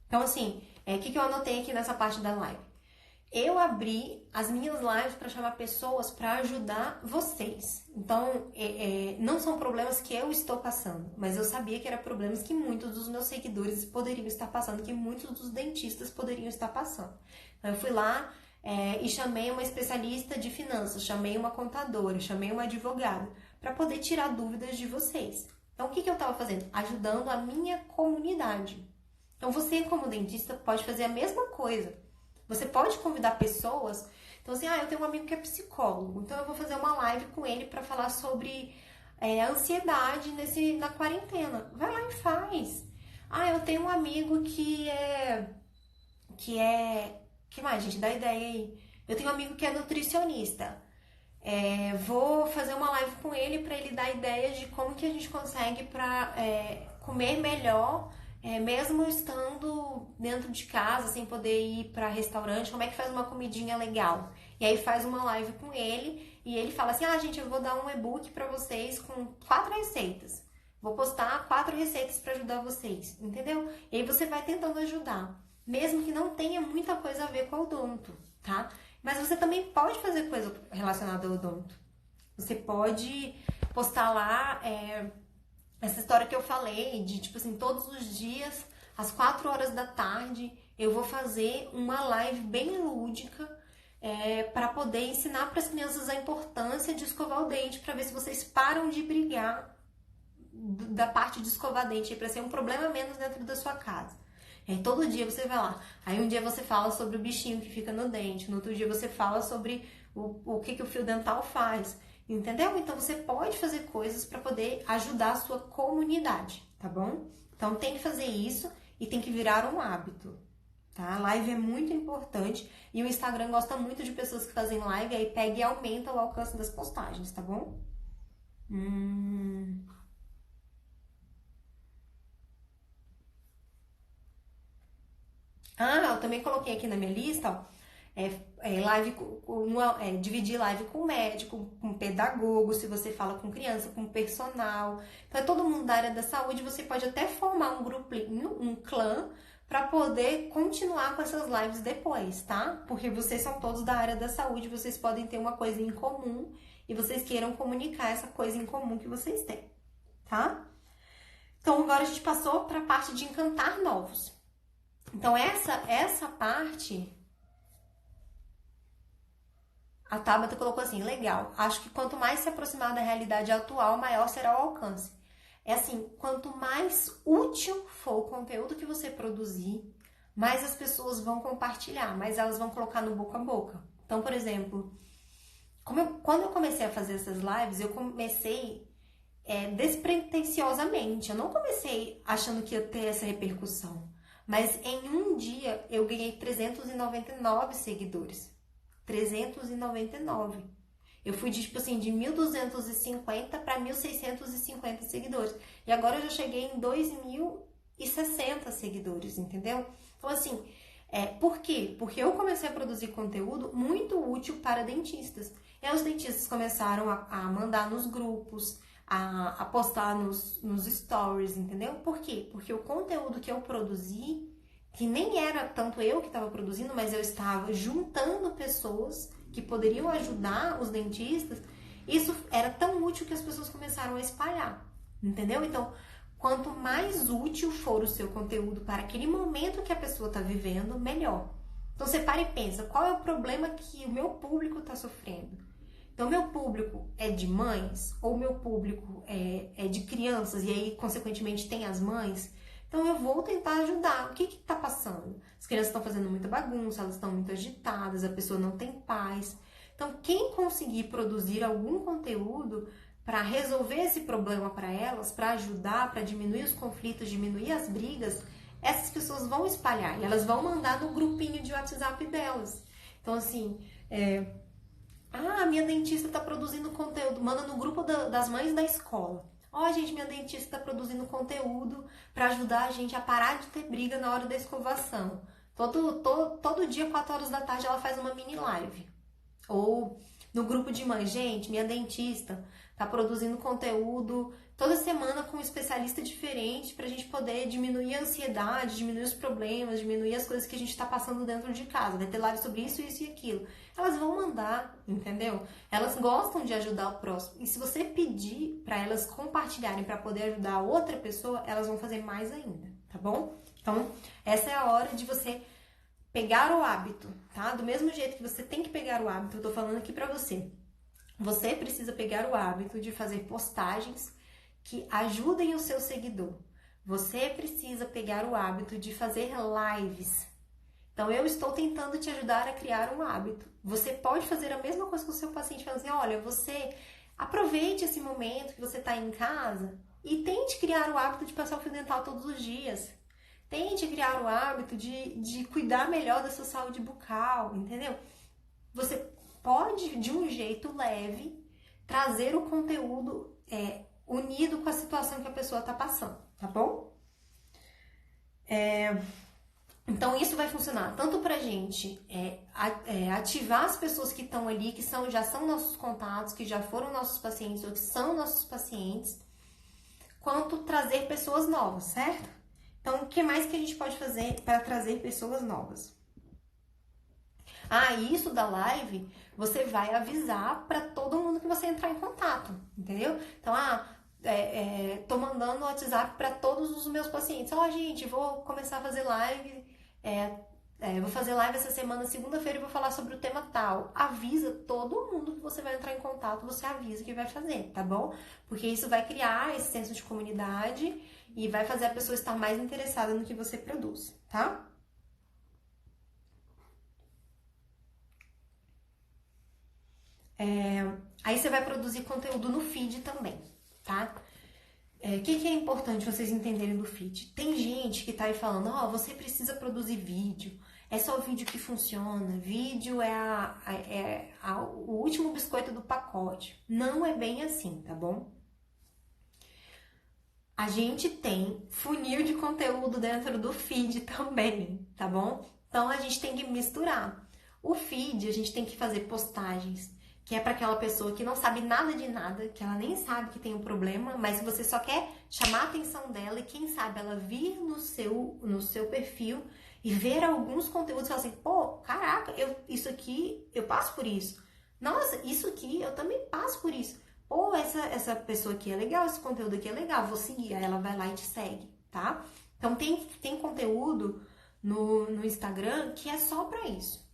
Então, assim, o que eu anotei aqui nessa parte da live? Eu abri as minhas lives para chamar pessoas para ajudar vocês. Então, não são problemas que eu estou passando, mas eu sabia que eram problemas que muitos dos meus seguidores poderiam estar passando, que muitos dos dentistas poderiam estar passando. Então, eu fui lá e chamei uma especialista de finanças, chamei uma contadora, chamei uma advogada, para poder tirar dúvidas de vocês. Então, o que eu estava fazendo? Ajudando a minha comunidade. Então, você, como dentista, pode fazer a mesma coisa. Você pode convidar pessoas. Então, assim, eu tenho um amigo que é psicólogo, então eu vou fazer uma live com ele para falar sobre ansiedade na quarentena. Vai lá e faz. Eu tenho um amigo que mais, gente? Dá ideia aí. Eu tenho um amigo que é nutricionista. Vou fazer uma live com ele para ele dar ideias de como que a gente consegue para comer melhor, mesmo estando dentro de casa, sem poder ir para restaurante, como é que faz uma comidinha legal. E aí faz uma live com ele e ele fala assim, gente, eu vou dar um e-book para vocês com 4 receitas. Vou postar 4 receitas para ajudar vocês, entendeu? E aí você vai tentando ajudar, mesmo que não tenha muita coisa a ver com o odonto, tá? Mas você também pode fazer coisa relacionada ao odonto. Você pode postar lá essa história que eu falei, de tipo assim, todos os dias, às 4 horas da tarde, eu vou fazer uma live bem lúdica para poder ensinar para as crianças a importância de escovar o dente, para ver se vocês param de brigar da parte de escovar dente, para ser um problema menos dentro da sua casa. Todo dia você vai lá. Aí um dia você fala sobre o bichinho que fica no dente. No outro dia você fala sobre o que o fio dental faz. Entendeu? Então você pode fazer coisas para poder ajudar a sua comunidade, tá bom? Então tem que fazer isso e tem que virar um hábito, tá? A live é muito importante e o Instagram gosta muito de pessoas que fazem live, aí pega e aumenta o alcance das postagens, tá bom? Eu também coloquei aqui na minha lista, live dividir live com médico, com pedagogo, se você fala com criança, com personal. Então, todo mundo da área da saúde, você pode até formar um grupinho, um clã, para poder continuar com essas lives depois, tá? Porque vocês são todos da área da saúde, vocês podem ter uma coisa em comum e vocês queiram comunicar essa coisa em comum que vocês têm, tá? Então, agora a gente passou para a parte de encantar novos. Então, essa parte, a Tabata colocou assim, legal, acho que quanto mais se aproximar da realidade atual, maior será o alcance. É assim, quanto mais útil for o conteúdo que você produzir, mais as pessoas vão compartilhar, mais elas vão colocar no boca a boca. Então, por exemplo, quando eu comecei a fazer essas lives, eu comecei despretensiosamente. Eu não comecei achando que ia ter essa repercussão. Mas em um dia eu ganhei 399 seguidores. 399. Eu fui de 1.250 para 1.650 seguidores. E agora eu já cheguei em 2.060 seguidores, entendeu? Então, assim, por quê? Porque eu comecei a produzir conteúdo muito útil para dentistas. E aí os dentistas começaram a mandar nos grupos, a postar nos stories, entendeu? Por quê? Porque o conteúdo que eu produzi, que nem era tanto eu que estava produzindo, mas eu estava juntando pessoas que poderiam ajudar os dentistas, isso era tão útil que as pessoas começaram a espalhar, entendeu? Então, quanto mais útil for o seu conteúdo para aquele momento que a pessoa está vivendo, melhor. Então, você para e pensa, qual é o problema que o meu público está sofrendo? Então, meu público é de mães ou meu público é de crianças e aí, consequentemente, tem as mães? Então, eu vou tentar ajudar. O que está passando? As crianças estão fazendo muita bagunça, elas estão muito agitadas, a pessoa não tem paz. Então, quem conseguir produzir algum conteúdo para resolver esse problema para elas, para ajudar, para diminuir os conflitos, diminuir as brigas, essas pessoas vão espalhar e elas vão mandar no grupinho de WhatsApp delas. Então, assim, a minha dentista está produzindo conteúdo, manda no grupo das mães da escola. Ó, gente, minha dentista tá produzindo conteúdo para ajudar a gente a parar de ter briga na hora da escovação. Todo dia, 4 horas da tarde, ela faz uma mini live. Ou no grupo de mães, gente, minha dentista tá produzindo conteúdo toda semana com um especialista diferente pra gente poder diminuir a ansiedade, diminuir os problemas, diminuir as coisas que a gente tá passando dentro de casa. Vai ter live sobre isso, isso e aquilo. Elas vão mandar, entendeu? Elas gostam de ajudar o próximo. E se você pedir pra elas compartilharem pra poder ajudar a outra pessoa, elas vão fazer mais ainda, tá bom? Então, essa é a hora de você pegar o hábito, tá? Do mesmo jeito que você tem que pegar o hábito, eu tô falando aqui pra você. Você precisa pegar o hábito de fazer postagens que ajudem o seu seguidor. Você precisa pegar o hábito de fazer lives. Então, eu estou tentando te ajudar a criar um hábito. Você pode fazer a mesma coisa com o seu paciente, falando assim, olha, você aproveite esse momento que você está em casa e tente criar o hábito de passar o fio dental todos os dias. Tente criar o hábito de cuidar melhor da sua saúde bucal, entendeu? Você pode, de um jeito leve, trazer o conteúdo unido com a situação que a pessoa está passando, tá bom? Então, isso vai funcionar tanto pra gente ativar as pessoas que estão ali, que já são nossos contatos, que já foram nossos pacientes ou que são nossos pacientes, quanto trazer pessoas novas, certo? Então, o que mais que a gente pode fazer para trazer pessoas novas? Isso da live, você vai avisar para todo mundo que você entrar em contato, entendeu? Então, tô mandando o WhatsApp para todos os meus pacientes. Gente, vou começar a fazer live, vou fazer live essa semana, segunda-feira, e vou falar sobre o tema tal. Avisa todo mundo que você vai entrar em contato, você avisa que vai fazer, tá bom? Porque isso vai criar esse senso de comunidade e vai fazer a pessoa estar mais interessada no que você produz, tá? Aí você vai produzir conteúdo no feed também, tá? O que é importante vocês entenderem do feed? Tem gente que tá aí falando, você precisa produzir vídeo, é só o vídeo que funciona, vídeo é o último biscoito do pacote. Não é bem assim, tá bom? A gente tem funil de conteúdo dentro do feed também, tá bom? Então a gente tem que misturar. O feed, a gente tem que fazer postagens, que é para aquela pessoa que não sabe nada de nada, que ela nem sabe que tem um problema, mas que você só quer chamar a atenção dela e quem sabe ela vir no seu perfil e ver alguns conteúdos e falar assim, pô, caraca, isso aqui, eu passo por isso. Nossa, isso aqui, eu também passo por isso. Pô, essa pessoa aqui é legal, esse conteúdo aqui é legal, vou seguir. Aí ela vai lá e te segue, tá? Então tem conteúdo no Instagram que é só pra isso.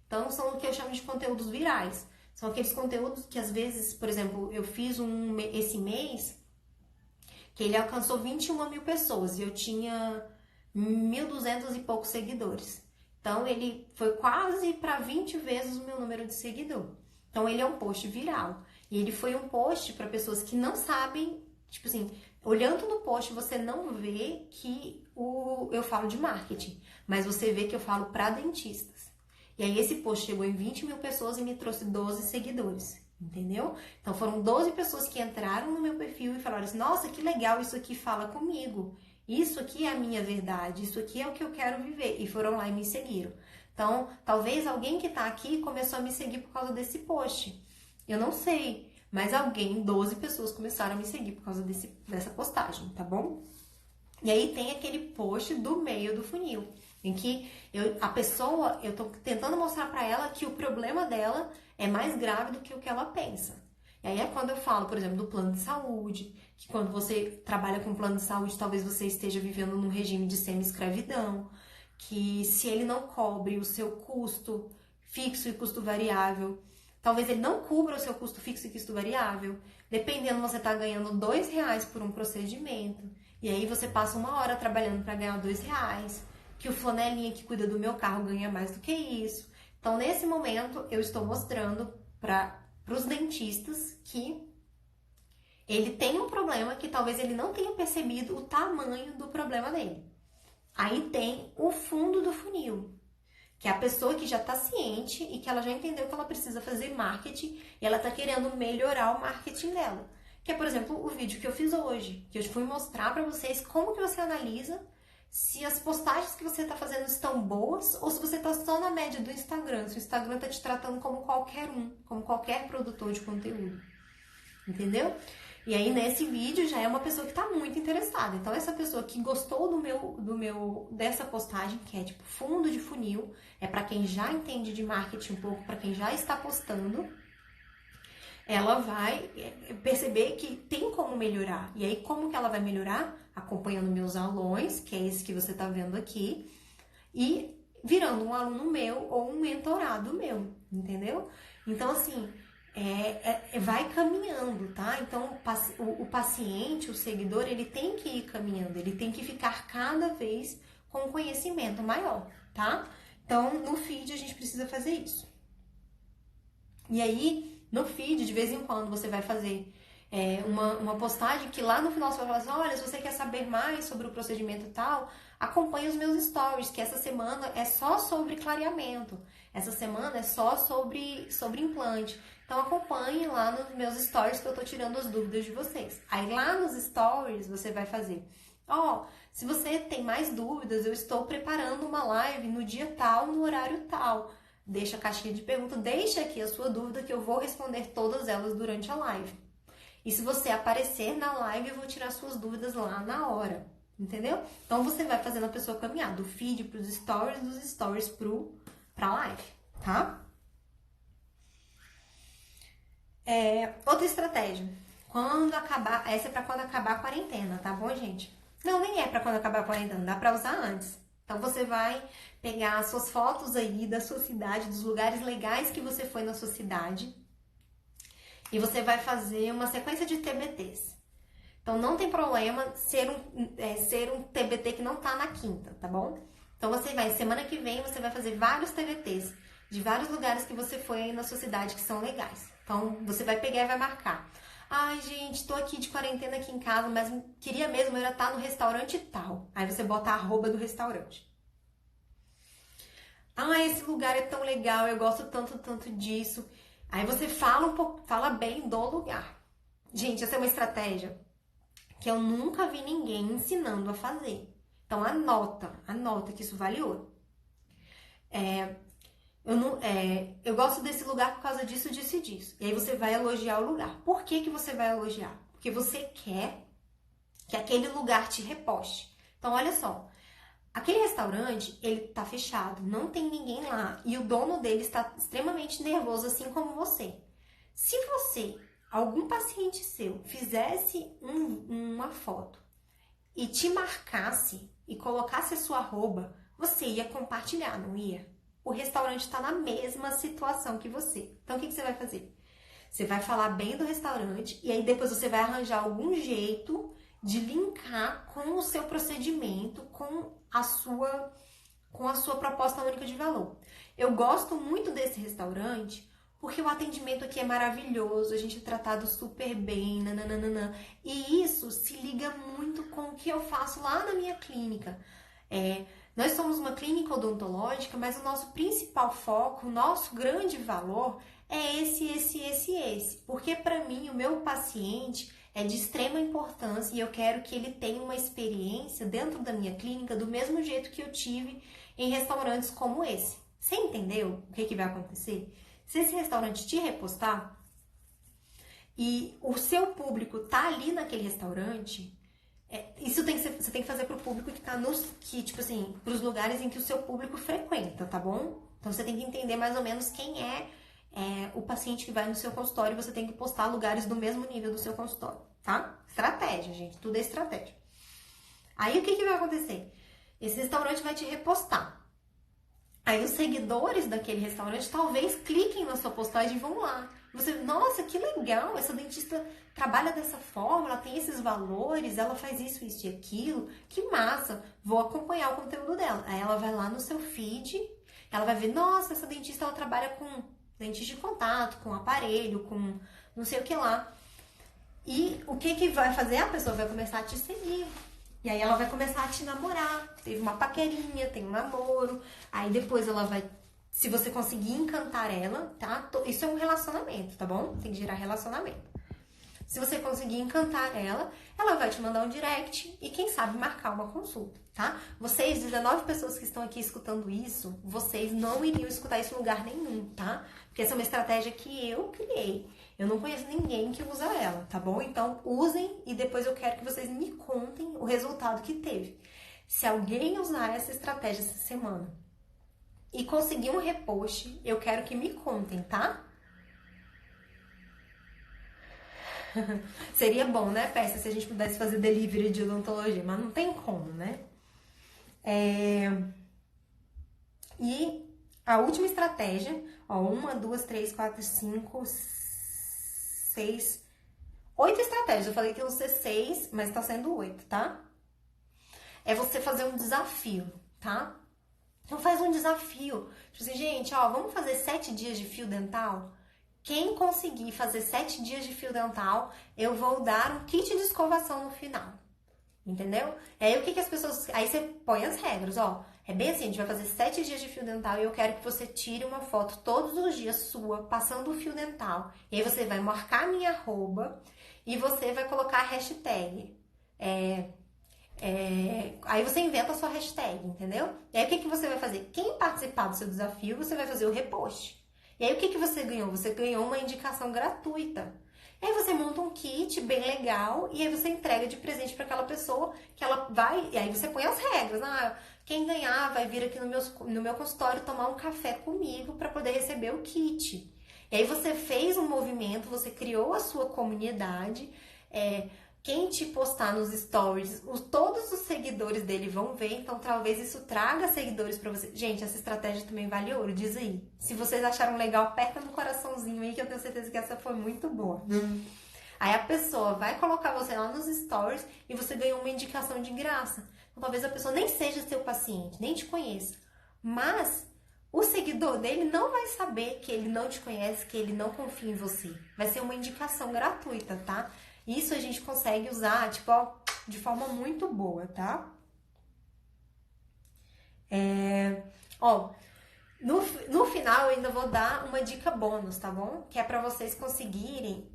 Então são o que eu chamo de conteúdos virais. São aqueles conteúdos que às vezes, por exemplo, eu fiz esse mês que ele alcançou 21 mil pessoas e eu tinha 1.200 e poucos seguidores. Então ele foi quase para 20 vezes o meu número de seguidor. Então ele é um post viral. E ele foi um post para pessoas que não sabem, tipo assim, olhando no post você não vê que eu falo de marketing, mas você vê que eu falo para dentistas. E aí esse post chegou em 20 mil pessoas e me trouxe 12 seguidores, entendeu? Então foram 12 pessoas que entraram no meu perfil e falaram assim, nossa, que legal, isso aqui fala comigo. Isso aqui é a minha verdade, isso aqui é o que eu quero viver. E foram lá e me seguiram. Então, talvez alguém que tá aqui começou a me seguir por causa desse post. Eu não sei, mas 12 pessoas começaram a me seguir por causa dessa postagem, tá bom? E aí tem aquele post do meio do funil, em que eu tô tentando mostrar pra ela que o problema dela é mais grave do que o que ela pensa. E aí é quando eu falo, por exemplo, do plano de saúde, que quando você trabalha com plano de saúde, talvez você esteja vivendo num regime de semi-escravidão, que se ele não cobre o seu custo fixo e custo variável, talvez ele não cubra o seu custo fixo e custo variável. Dependendo, você está ganhando R$2 por um procedimento. E aí você passa 1 hora trabalhando para ganhar R$2. Que o flanelinha que cuida do meu carro ganha mais do que isso. Então, nesse momento, eu estou mostrando para os dentistas que ele tem um problema que talvez ele não tenha percebido o tamanho do problema dele. Aí tem o fundo do funil, que é a pessoa que já está ciente e que ela já entendeu que ela precisa fazer marketing e ela está querendo melhorar o marketing dela. Que é, por exemplo, o vídeo que eu fiz hoje, que eu fui mostrar pra vocês como que você analisa se as postagens que você tá fazendo estão boas ou se você tá só na média do Instagram, se o Instagram tá te tratando como qualquer um, como qualquer produtor de conteúdo. Entendeu? E aí, nesse vídeo, já é uma pessoa que tá muito interessada. Então, essa pessoa que gostou dessa postagem, que é tipo fundo de funil, é pra quem já entende de marketing um pouco, pra quem já está postando, ela vai perceber que tem como melhorar. E aí, como que ela vai melhorar? Acompanhando meus aulões, que é esse que você tá vendo aqui, e virando um aluno meu ou um mentorado meu, entendeu? Então, assim, vai caminhando, tá? Então, o paciente, o seguidor, ele tem que ir caminhando, ele tem que ficar cada vez com um conhecimento maior, tá? Então, no feed, a gente precisa fazer isso. E aí, no feed, de vez em quando, você vai fazer uma postagem que lá no final você vai falar assim, olha, se você quer saber mais sobre o procedimento tal, acompanhe os meus stories, que essa semana é só sobre clareamento, essa semana é só sobre implante. Então acompanhe lá nos meus stories que eu tô tirando as dúvidas de vocês. Aí lá nos stories você vai fazer, se você tem mais dúvidas, eu estou preparando uma live no dia tal, no horário tal. Deixa a caixinha de pergunta, deixa aqui a sua dúvida que eu vou responder todas elas durante a live. E se você aparecer na live, eu vou tirar suas dúvidas lá na hora, entendeu? Então você vai fazendo a pessoa caminhar do feed para os stories, dos stories para a live, tá? Outra estratégia. Essa é para quando acabar a quarentena, tá bom, gente? Não, nem é para quando acabar a quarentena, dá para usar antes. Então você vai pegar as suas fotos aí da sua cidade, dos lugares legais que você foi na sua cidade, e você vai fazer uma sequência de TBTs. Então não tem problema ser um TBT que não tá na quinta, tá bom? Então semana que vem você vai fazer vários TBTs de vários lugares que você foi aí na sua cidade que são legais. Então você vai pegar e vai marcar. Ai, gente, tô aqui de quarentena aqui em casa, mas queria mesmo era estar no restaurante tal. Aí você bota a arroba do restaurante. Ah, esse lugar é tão legal, eu gosto tanto disso. Aí você fala um pouco, fala bem do lugar. Gente, essa é uma estratégia que eu nunca vi ninguém ensinando a fazer. Então anota que isso vale ouro. Eu gosto desse lugar por causa disso, disso e disso. E aí você vai elogiar o lugar. Por que você vai elogiar? Porque você quer que aquele lugar te reposte. Então, olha só. Aquele restaurante, ele tá fechado, não tem ninguém lá. E o dono dele está extremamente nervoso, assim como você. Se você, algum paciente seu, fizesse uma foto e te marcasse e colocasse a sua arroba, você ia compartilhar, não ia? O restaurante está na mesma situação que você. Então, o que você vai fazer? Você vai falar bem do restaurante e aí depois você vai arranjar algum jeito de linkar com o seu procedimento, com a sua proposta única de valor. Eu gosto muito desse restaurante porque o atendimento aqui é maravilhoso, a gente é tratado super bem, nananana. E isso se liga muito com o que eu faço lá na minha clínica. Nós somos uma clínica odontológica, mas o nosso principal foco, o nosso grande valor é esse. Porque para mim, o meu paciente é de extrema importância e eu quero que ele tenha uma experiência dentro da minha clínica do mesmo jeito que eu tive em restaurantes como esse. Você entendeu o que vai acontecer? Se esse restaurante te repostar e o seu público tá ali naquele restaurante, você tem que fazer pro público que tá pros lugares em que o seu público frequenta, tá bom? Então você tem que entender mais ou menos quem é o paciente que vai no seu consultório e você tem que postar lugares do mesmo nível do seu consultório, tá? Estratégia, gente, tudo é estratégia. Aí o que vai acontecer? Esse restaurante vai te repostar. Aí os seguidores daquele restaurante talvez cliquem na sua postagem e vão lá. Você, nossa, que legal, essa dentista trabalha dessa forma, ela tem esses valores, ela faz isso e aquilo, que massa, vou acompanhar o conteúdo dela. Aí ela vai lá no seu feed, ela vai ver, nossa, essa dentista ela trabalha com lentes de contato, com aparelho, com não sei o que lá. E o que vai fazer? A pessoa vai começar a te seguir. E aí ela vai começar a te namorar. Teve uma paquerinha, tem um namoro. Aí depois ela vai... Se você conseguir encantar ela, tá? Isso é um relacionamento, tá bom? Tem que gerar relacionamento. Se você conseguir encantar ela, ela vai te mandar um direct e quem sabe marcar uma consulta, tá? Vocês, 19 pessoas que estão aqui escutando isso, vocês não iriam escutar isso em lugar nenhum, tá? Porque essa é uma estratégia que eu criei. Eu não conheço ninguém que usa ela, tá bom? Então usem e depois eu quero que vocês me contem o resultado que teve. Se alguém usar essa estratégia essa semana e conseguir um repost, eu quero que me contem, tá? Seria bom, né, Peça, se a gente pudesse fazer delivery de odontologia, mas não tem como, né? E a última estratégia, ó, 1, 2, 3, 4, 5, 6, 8 estratégias. Eu falei que iam ser 6, mas tá sendo 8, tá? É você fazer um desafio, tá? Então faz um desafio. Tipo assim, gente, ó, vamos fazer 7 dias de fio dental? Quem conseguir fazer 7 dias de fio dental, eu vou dar um kit de escovação no final. Entendeu? E aí o que as pessoas... Aí você põe as regras, ó. É bem assim, a gente vai fazer 7 dias de fio dental e eu quero que você tire uma foto todos os dias sua, passando o fio dental. E aí você vai marcar a minha arroba e você vai colocar a hashtag. Aí você inventa a sua hashtag, entendeu? E aí o que você vai fazer? Quem participar do seu desafio, você vai fazer o repost. E aí o que você ganhou? Você ganhou uma indicação gratuita. E aí você monta um kit bem legal e aí você entrega de presente para aquela pessoa que ela vai... E aí você põe as regras. Quem ganhar vai vir aqui no meu consultório tomar um café comigo para poder receber o kit. E aí você fez um movimento, você criou a sua comunidade. Quem te postar nos stories, todos os seguidores dele vão ver, então talvez isso traga seguidores pra você. Gente, essa estratégia também vale ouro, diz aí. Se vocês acharam legal, aperta no coraçãozinho aí que eu tenho certeza que essa foi muito boa. Aí a pessoa vai colocar você lá nos stories e você ganhou uma indicação de graça. Então talvez a pessoa nem seja seu paciente, nem te conheça. Mas o seguidor dele não vai saber que ele não te conhece, que ele não confia em você. Vai ser uma indicação gratuita, tá? Isso a gente consegue usar, tipo, ó, de forma muito boa, tá? No final eu ainda vou dar uma dica bônus, tá bom? Que é pra vocês conseguirem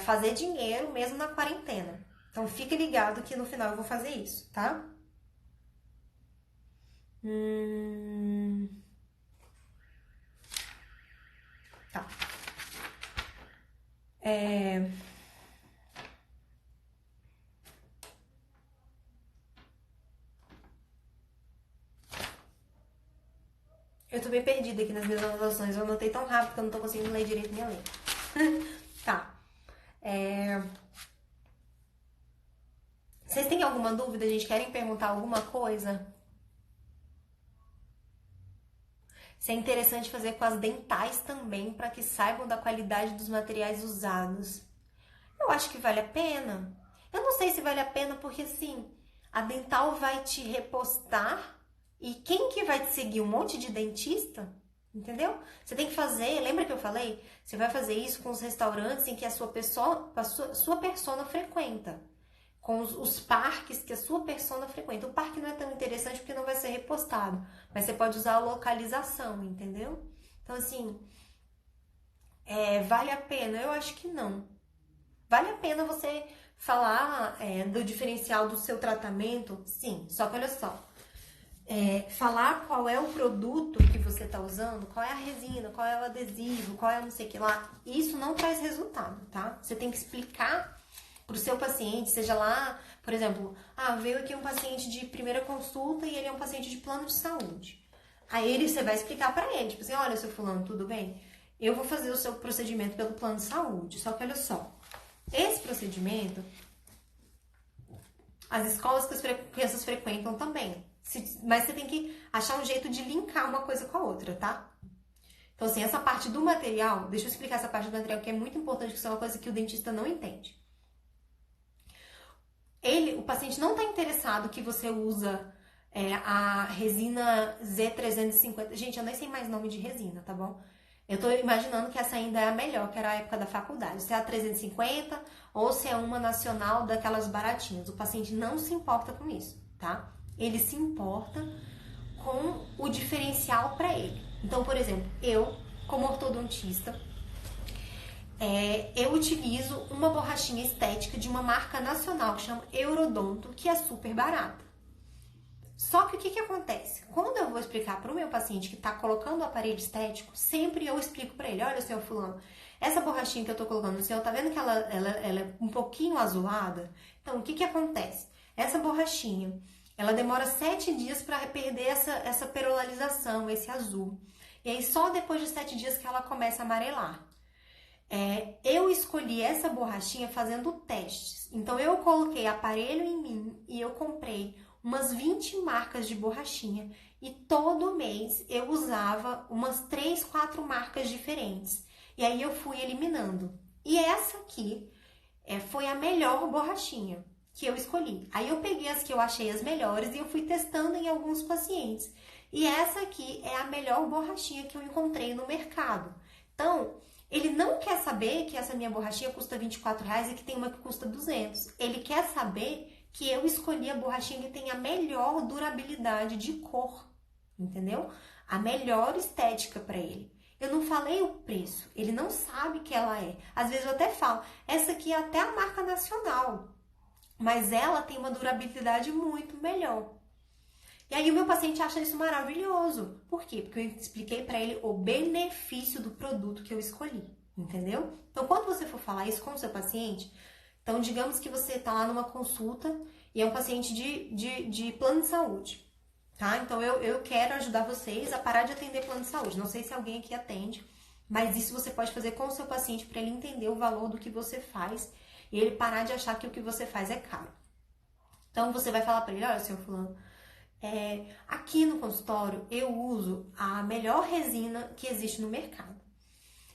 fazer dinheiro mesmo na quarentena. Então fique ligado que no final eu vou fazer isso, tá? Tá. Eu tô bem perdida aqui nas minhas anotações. Eu anotei tão rápido que eu não tô conseguindo ler direito minha letra. Tá. Vocês têm alguma dúvida, gente? Querem perguntar alguma coisa? Isso é interessante fazer com as dentais também, para que saibam da qualidade dos materiais usados. Eu acho que vale a pena. Eu não sei se vale a pena porque, assim, a dental vai te repostar e quem que vai te seguir? Um monte de dentista? Entendeu? Você tem que fazer, lembra que eu falei? Você vai fazer isso com os restaurantes em que a sua persona frequenta. Com os parques que a sua persona frequenta. O parque não é tão interessante porque não vai ser repostado. Mas você pode usar a localização, entendeu? Então, assim, vale a pena? Eu acho que não. Vale a pena você falar do diferencial do seu tratamento? Sim, só que olha só. Falar qual é o produto que você está usando, qual é a resina, qual é o adesivo, qual é não sei o que lá, isso não traz resultado, tá? Você tem que explicar pro seu paciente, seja lá, por exemplo, veio aqui um paciente de primeira consulta e ele é um paciente de plano de saúde. Aí você vai explicar para ele, tipo assim, olha, seu fulano, tudo bem? Eu vou fazer o seu procedimento pelo plano de saúde, só que olha só, esse procedimento, as escolas que as crianças frequentam também, mas você tem que achar um jeito de linkar uma coisa com a outra, tá? Então, assim, essa parte do material, deixa eu explicar essa parte do material que é muito importante, que isso é uma coisa que o dentista não entende. O paciente não está interessado que você usa a resina Z350. Gente, eu nem sei mais nome de resina, tá bom? Eu tô imaginando que essa ainda é a melhor, que era a época da faculdade. Se é a 350 ou se é uma nacional daquelas baratinhas. O paciente não se importa com isso, tá? Ele se importa com o diferencial para ele. Então, por exemplo, eu, como ortodontista, eu utilizo uma borrachinha estética de uma marca nacional que chama Eurodonto, que é super barata. Só que o que acontece? Quando eu vou explicar para o meu paciente que está colocando o aparelho estético, sempre eu explico para ele, olha, senhor fulano, essa borrachinha que eu estou colocando no senhor, tá vendo que ela é um pouquinho azulada? Então, o que acontece? Essa borrachinha, ela demora 7 dias para perder essa perolalização, esse azul. E aí, só depois de 7 dias que ela começa a amarelar. Eu escolhi essa borrachinha fazendo testes. Então, eu coloquei aparelho em mim e eu comprei umas 20 marcas de borrachinha e todo mês eu usava umas 3, 4 marcas diferentes. E aí eu fui eliminando. E essa aqui foi a melhor borrachinha que eu escolhi. Aí eu peguei as que eu achei as melhores e eu fui testando em alguns pacientes. E essa aqui é a melhor borrachinha que eu encontrei no mercado. Então, ele não quer saber que essa minha borrachinha custa R$24 e que tem uma que custa 200. Ele quer saber que eu escolhi a borrachinha que tem a melhor durabilidade de cor, entendeu? A melhor estética para ele. Eu não falei o preço, ele não sabe que ela é. Às vezes eu até falo, essa aqui é até a marca nacional, mas ela tem uma durabilidade muito melhor. E aí o meu paciente acha isso maravilhoso. Por quê? Porque eu expliquei para ele o benefício do produto que eu escolhi, entendeu? Então, quando você for falar isso com o seu paciente, então digamos que você está lá numa consulta e é um paciente de plano de saúde, tá? Então, eu quero ajudar vocês a parar de atender plano de saúde. Não sei se alguém aqui atende, mas isso você pode fazer com o seu paciente para ele entender o valor do que você faz e ele parar de achar que o que você faz é caro. Então, você vai falar para ele, olha, senhor fulano, aqui no consultório eu uso a melhor resina que existe no mercado.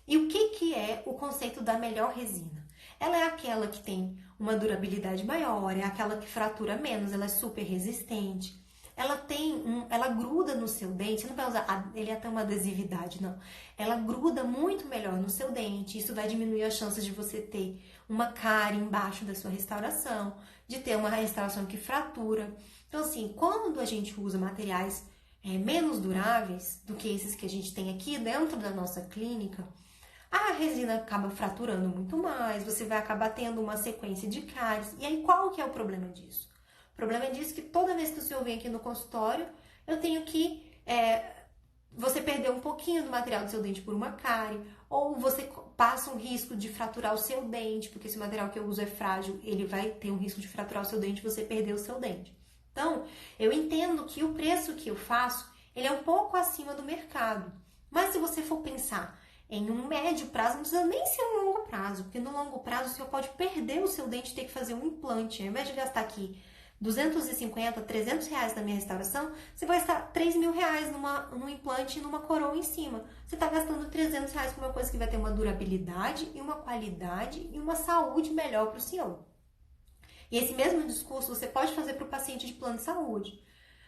E o que é o conceito da melhor resina? Ela é aquela que tem uma durabilidade maior, é aquela que fratura menos, ela é super resistente. Ela gruda no seu dente, você não vai usar ele até uma adesividade, não. Ela gruda muito melhor no seu dente, isso vai diminuir as chances de você ter uma cárie embaixo da sua restauração, de ter uma restauração que fratura. Então, assim, quando a gente usa materiais menos duráveis do que esses que a gente tem aqui dentro da nossa clínica, a resina acaba fraturando muito mais, você vai acabar tendo uma sequência de cáries. E aí, qual que é o problema disso? O problema disso é que toda vez que o senhor vem aqui no consultório, eu tenho que... você perdeu um pouquinho do material do seu dente por uma cárie, ou você passa um risco de fraturar o seu dente, porque esse material que eu uso é frágil, ele vai ter um risco de fraturar o seu dente e você perder o seu dente. Então, eu entendo que o preço que eu faço, ele é um pouco acima do mercado. Mas se você for pensar em um médio prazo, não precisa nem ser um longo prazo, porque no longo prazo o senhor pode perder o seu dente e ter que fazer um implante. Ao invés de gastar aqui 250, 300 reais na minha restauração, você vai gastar 3 mil reais num implante e numa coroa em cima. Você está gastando 300 reais por uma coisa que vai ter uma durabilidade e uma qualidade e uma saúde melhor para o senhor. E esse mesmo discurso você pode fazer para o paciente de plano de saúde.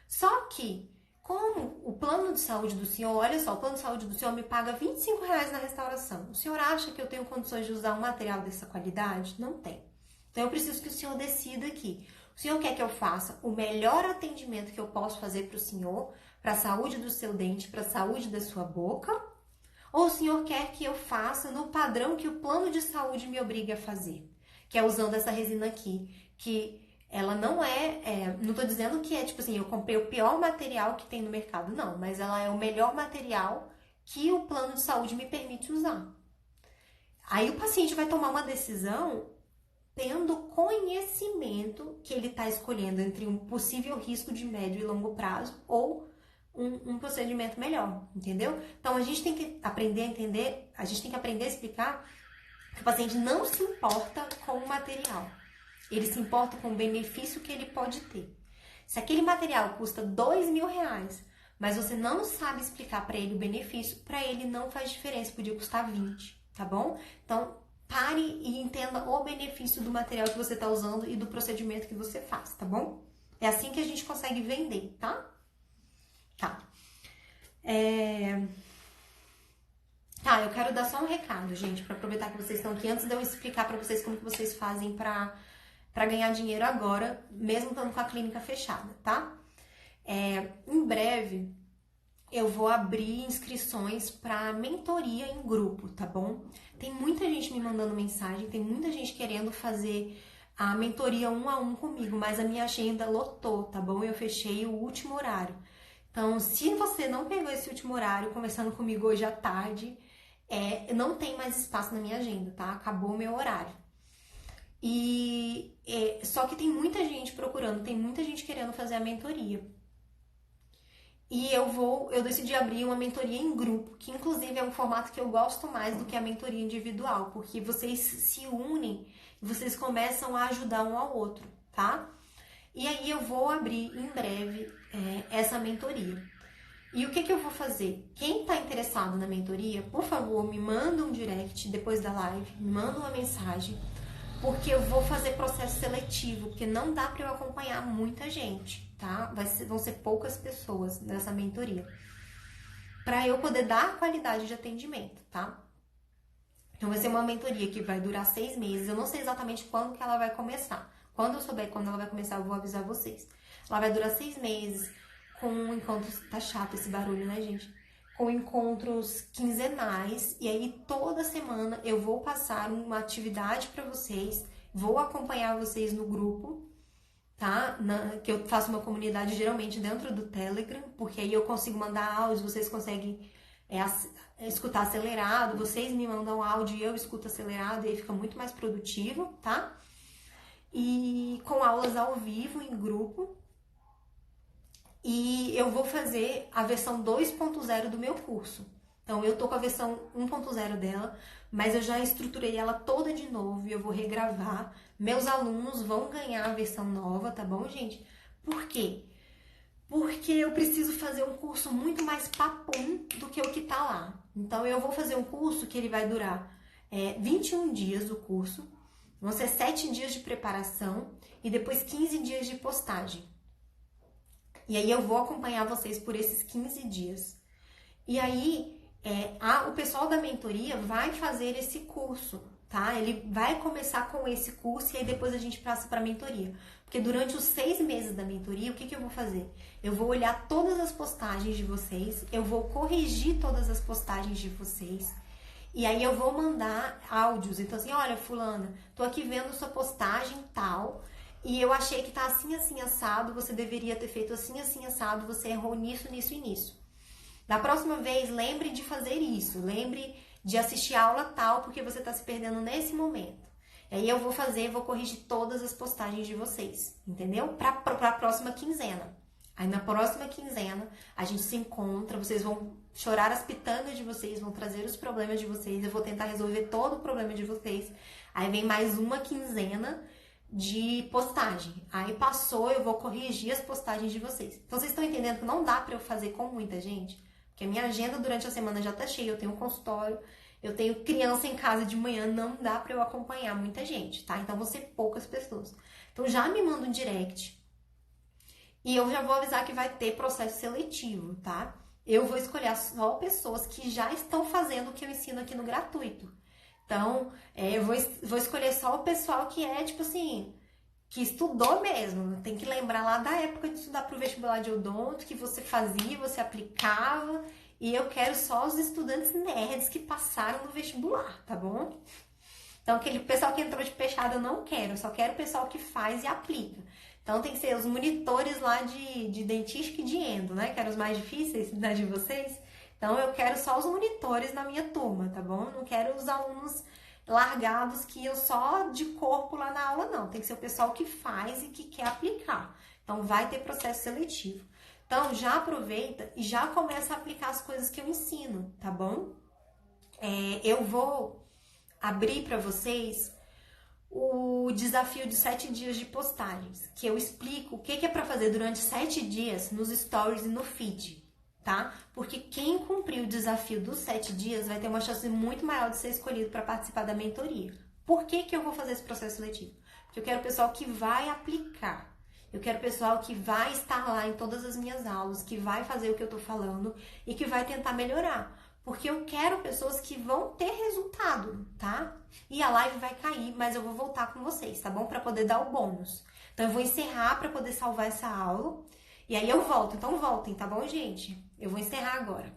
Só que, como o plano de saúde do senhor, olha só, o plano de saúde do senhor me paga 25 reais na restauração. O senhor acha que eu tenho condições de usar um material dessa qualidade? Não tem. Então, eu preciso que o senhor decida aqui. O senhor quer que eu faça o melhor atendimento que eu posso fazer para o senhor, para a saúde do seu dente, para a saúde da sua boca? Ou o senhor quer que eu faça no padrão que o plano de saúde me obriga a fazer? Que é usando essa resina aqui, que ela não não tô dizendo que é tipo assim, eu comprei o pior material que tem no mercado, não, mas ela é o melhor material que o plano de saúde me permite usar. Aí o paciente vai tomar uma decisão tendo conhecimento que ele está escolhendo entre um possível risco de médio e longo prazo ou um procedimento melhor, entendeu? Então a gente tem que aprender a entender, a gente tem que aprender a explicar que o paciente não se importa com o material. Ele se importa com o benefício que ele pode ter. Se aquele material custa 2 mil reais, mas você não sabe explicar para ele o benefício, para ele não faz diferença, podia custar 20, tá bom? Então, pare e entenda o benefício do material que você está usando e do procedimento que você faz, tá bom? É assim que a gente consegue vender, tá? Tá. Eu quero dar só um recado, gente, para aproveitar que vocês estão aqui, antes de eu explicar para vocês como que vocês fazem para ganhar dinheiro agora, mesmo estando com a clínica fechada, tá? Em breve, eu vou abrir inscrições para mentoria em grupo, tá bom? Tem muita gente me mandando mensagem, tem muita gente querendo fazer a mentoria 1 a 1 comigo, mas a minha agenda lotou, tá bom? Eu fechei o último horário. Então, se você não pegou esse último horário, conversando comigo hoje à tarde, não tem mais espaço na minha agenda, tá? Acabou o meu horário. Só que tem muita gente procurando, tem muita gente querendo fazer a mentoria. E eu decidi abrir uma mentoria em grupo, que inclusive é um formato que eu gosto mais do que a mentoria individual, porque vocês se unem e vocês começam a ajudar um ao outro, tá? E aí eu vou abrir em breve essa mentoria. E o que eu vou fazer? Quem está interessado na mentoria, por favor, me manda um direct depois da live, me manda uma mensagem, porque eu vou fazer processo seletivo, porque não dá para eu acompanhar muita gente, tá? Vão ser poucas pessoas nessa mentoria, para eu poder dar qualidade de atendimento, tá? Então vai ser uma mentoria que vai durar 6 meses, eu não sei exatamente quando que ela vai começar. Quando eu souber quando ela vai começar, eu vou avisar vocês. Ela vai durar 6 meses, com encontros... Tá chato esse barulho, né, gente? Com encontros quinzenais, e aí toda semana eu vou passar uma atividade para vocês, vou acompanhar vocês no grupo, tá? Que eu faço uma comunidade geralmente dentro do Telegram, porque aí eu consigo mandar áudios, vocês conseguem escutar acelerado, vocês me mandam áudio e eu escuto acelerado, e aí fica muito mais produtivo, tá? E com aulas ao vivo, em grupo. E eu vou fazer a versão 2.0 do meu curso. Então, eu tô com a versão 1.0 dela, mas eu já estruturei ela toda de novo e eu vou regravar. Meus alunos vão ganhar a versão nova, tá bom, gente? Por quê? Porque eu preciso fazer um curso muito mais papum do que o que tá lá. Então, eu vou fazer um curso que ele vai durar 21 dias o curso, vão ser 7 dias de preparação e depois 15 dias de postagem. E aí eu vou acompanhar vocês por esses 15 dias. E aí o pessoal da mentoria vai fazer esse curso, tá? Ele vai começar com esse curso e aí depois a gente passa para a mentoria. Porque durante os 6 meses da mentoria, o que eu vou fazer? Eu vou olhar todas as postagens de vocês, eu vou corrigir todas as postagens de vocês. E aí eu vou mandar áudios. Então assim, olha, fulana, tô aqui vendo sua postagem tal... E eu achei que tá assim, assim, assado, você deveria ter feito assim, assim, assado, você errou nisso, nisso e nisso. Da próxima vez, lembre de fazer isso, lembre de assistir a aula tal, porque você tá se perdendo nesse momento. E aí eu vou corrigir todas as postagens de vocês, entendeu? Pra próxima quinzena. Aí na próxima quinzena, a gente se encontra, vocês vão chorar as pitangas de vocês, vão trazer os problemas de vocês, eu vou tentar resolver todo o problema de vocês. Aí vem mais uma quinzena de postagem. Aí passou, eu vou corrigir as postagens de vocês. Então vocês estão entendendo que não dá pra eu fazer com muita gente? Porque a minha agenda durante a semana já tá cheia, eu tenho um consultório, eu tenho criança em casa de manhã, não dá pra eu acompanhar muita gente, tá? Então vão ser poucas pessoas. Então já me manda um direct e eu já vou avisar que vai ter processo seletivo, tá? Eu vou escolher só pessoas que já estão fazendo o que eu ensino aqui no gratuito. Então, eu vou escolher só o pessoal que tipo assim, que estudou mesmo. Tem que lembrar lá da época de estudar pro vestibular de odonto, que você fazia, você aplicava. E eu quero só os estudantes nerds que passaram no vestibular, tá bom? Então, aquele pessoal que entrou de peixada eu não quero. Eu só quero o pessoal que faz e aplica. Então, tem que ser os monitores lá de dentística e de endo, né? Que eram os mais difíceis da de vocês. Então, eu quero só os monitores na minha turma, tá bom? Eu não quero os alunos largados que iam só de corpo lá na aula, não. Tem que ser o pessoal que faz e que quer aplicar. Então, vai ter processo seletivo. Então, já aproveita e já começa a aplicar as coisas que eu ensino, tá bom? Eu vou abrir para vocês o desafio de 7 dias de postagens, que eu explico o que é para fazer durante 7 dias nos stories e no feed. Tá? Porque quem cumprir o desafio dos 7 dias vai ter uma chance muito maior de ser escolhido para participar da mentoria. Por que eu vou fazer esse processo seletivo? Porque eu quero o pessoal que vai aplicar. Eu quero o pessoal que vai estar lá em todas as minhas aulas, que vai fazer o que eu tô falando e que vai tentar melhorar. Porque eu quero pessoas que vão ter resultado, tá? E a live vai cair, mas eu vou voltar com vocês, tá bom? Para poder dar o bônus. Então eu vou encerrar para poder salvar essa aula. E aí eu volto. Então voltem, tá bom, gente? Eu vou encerrar agora.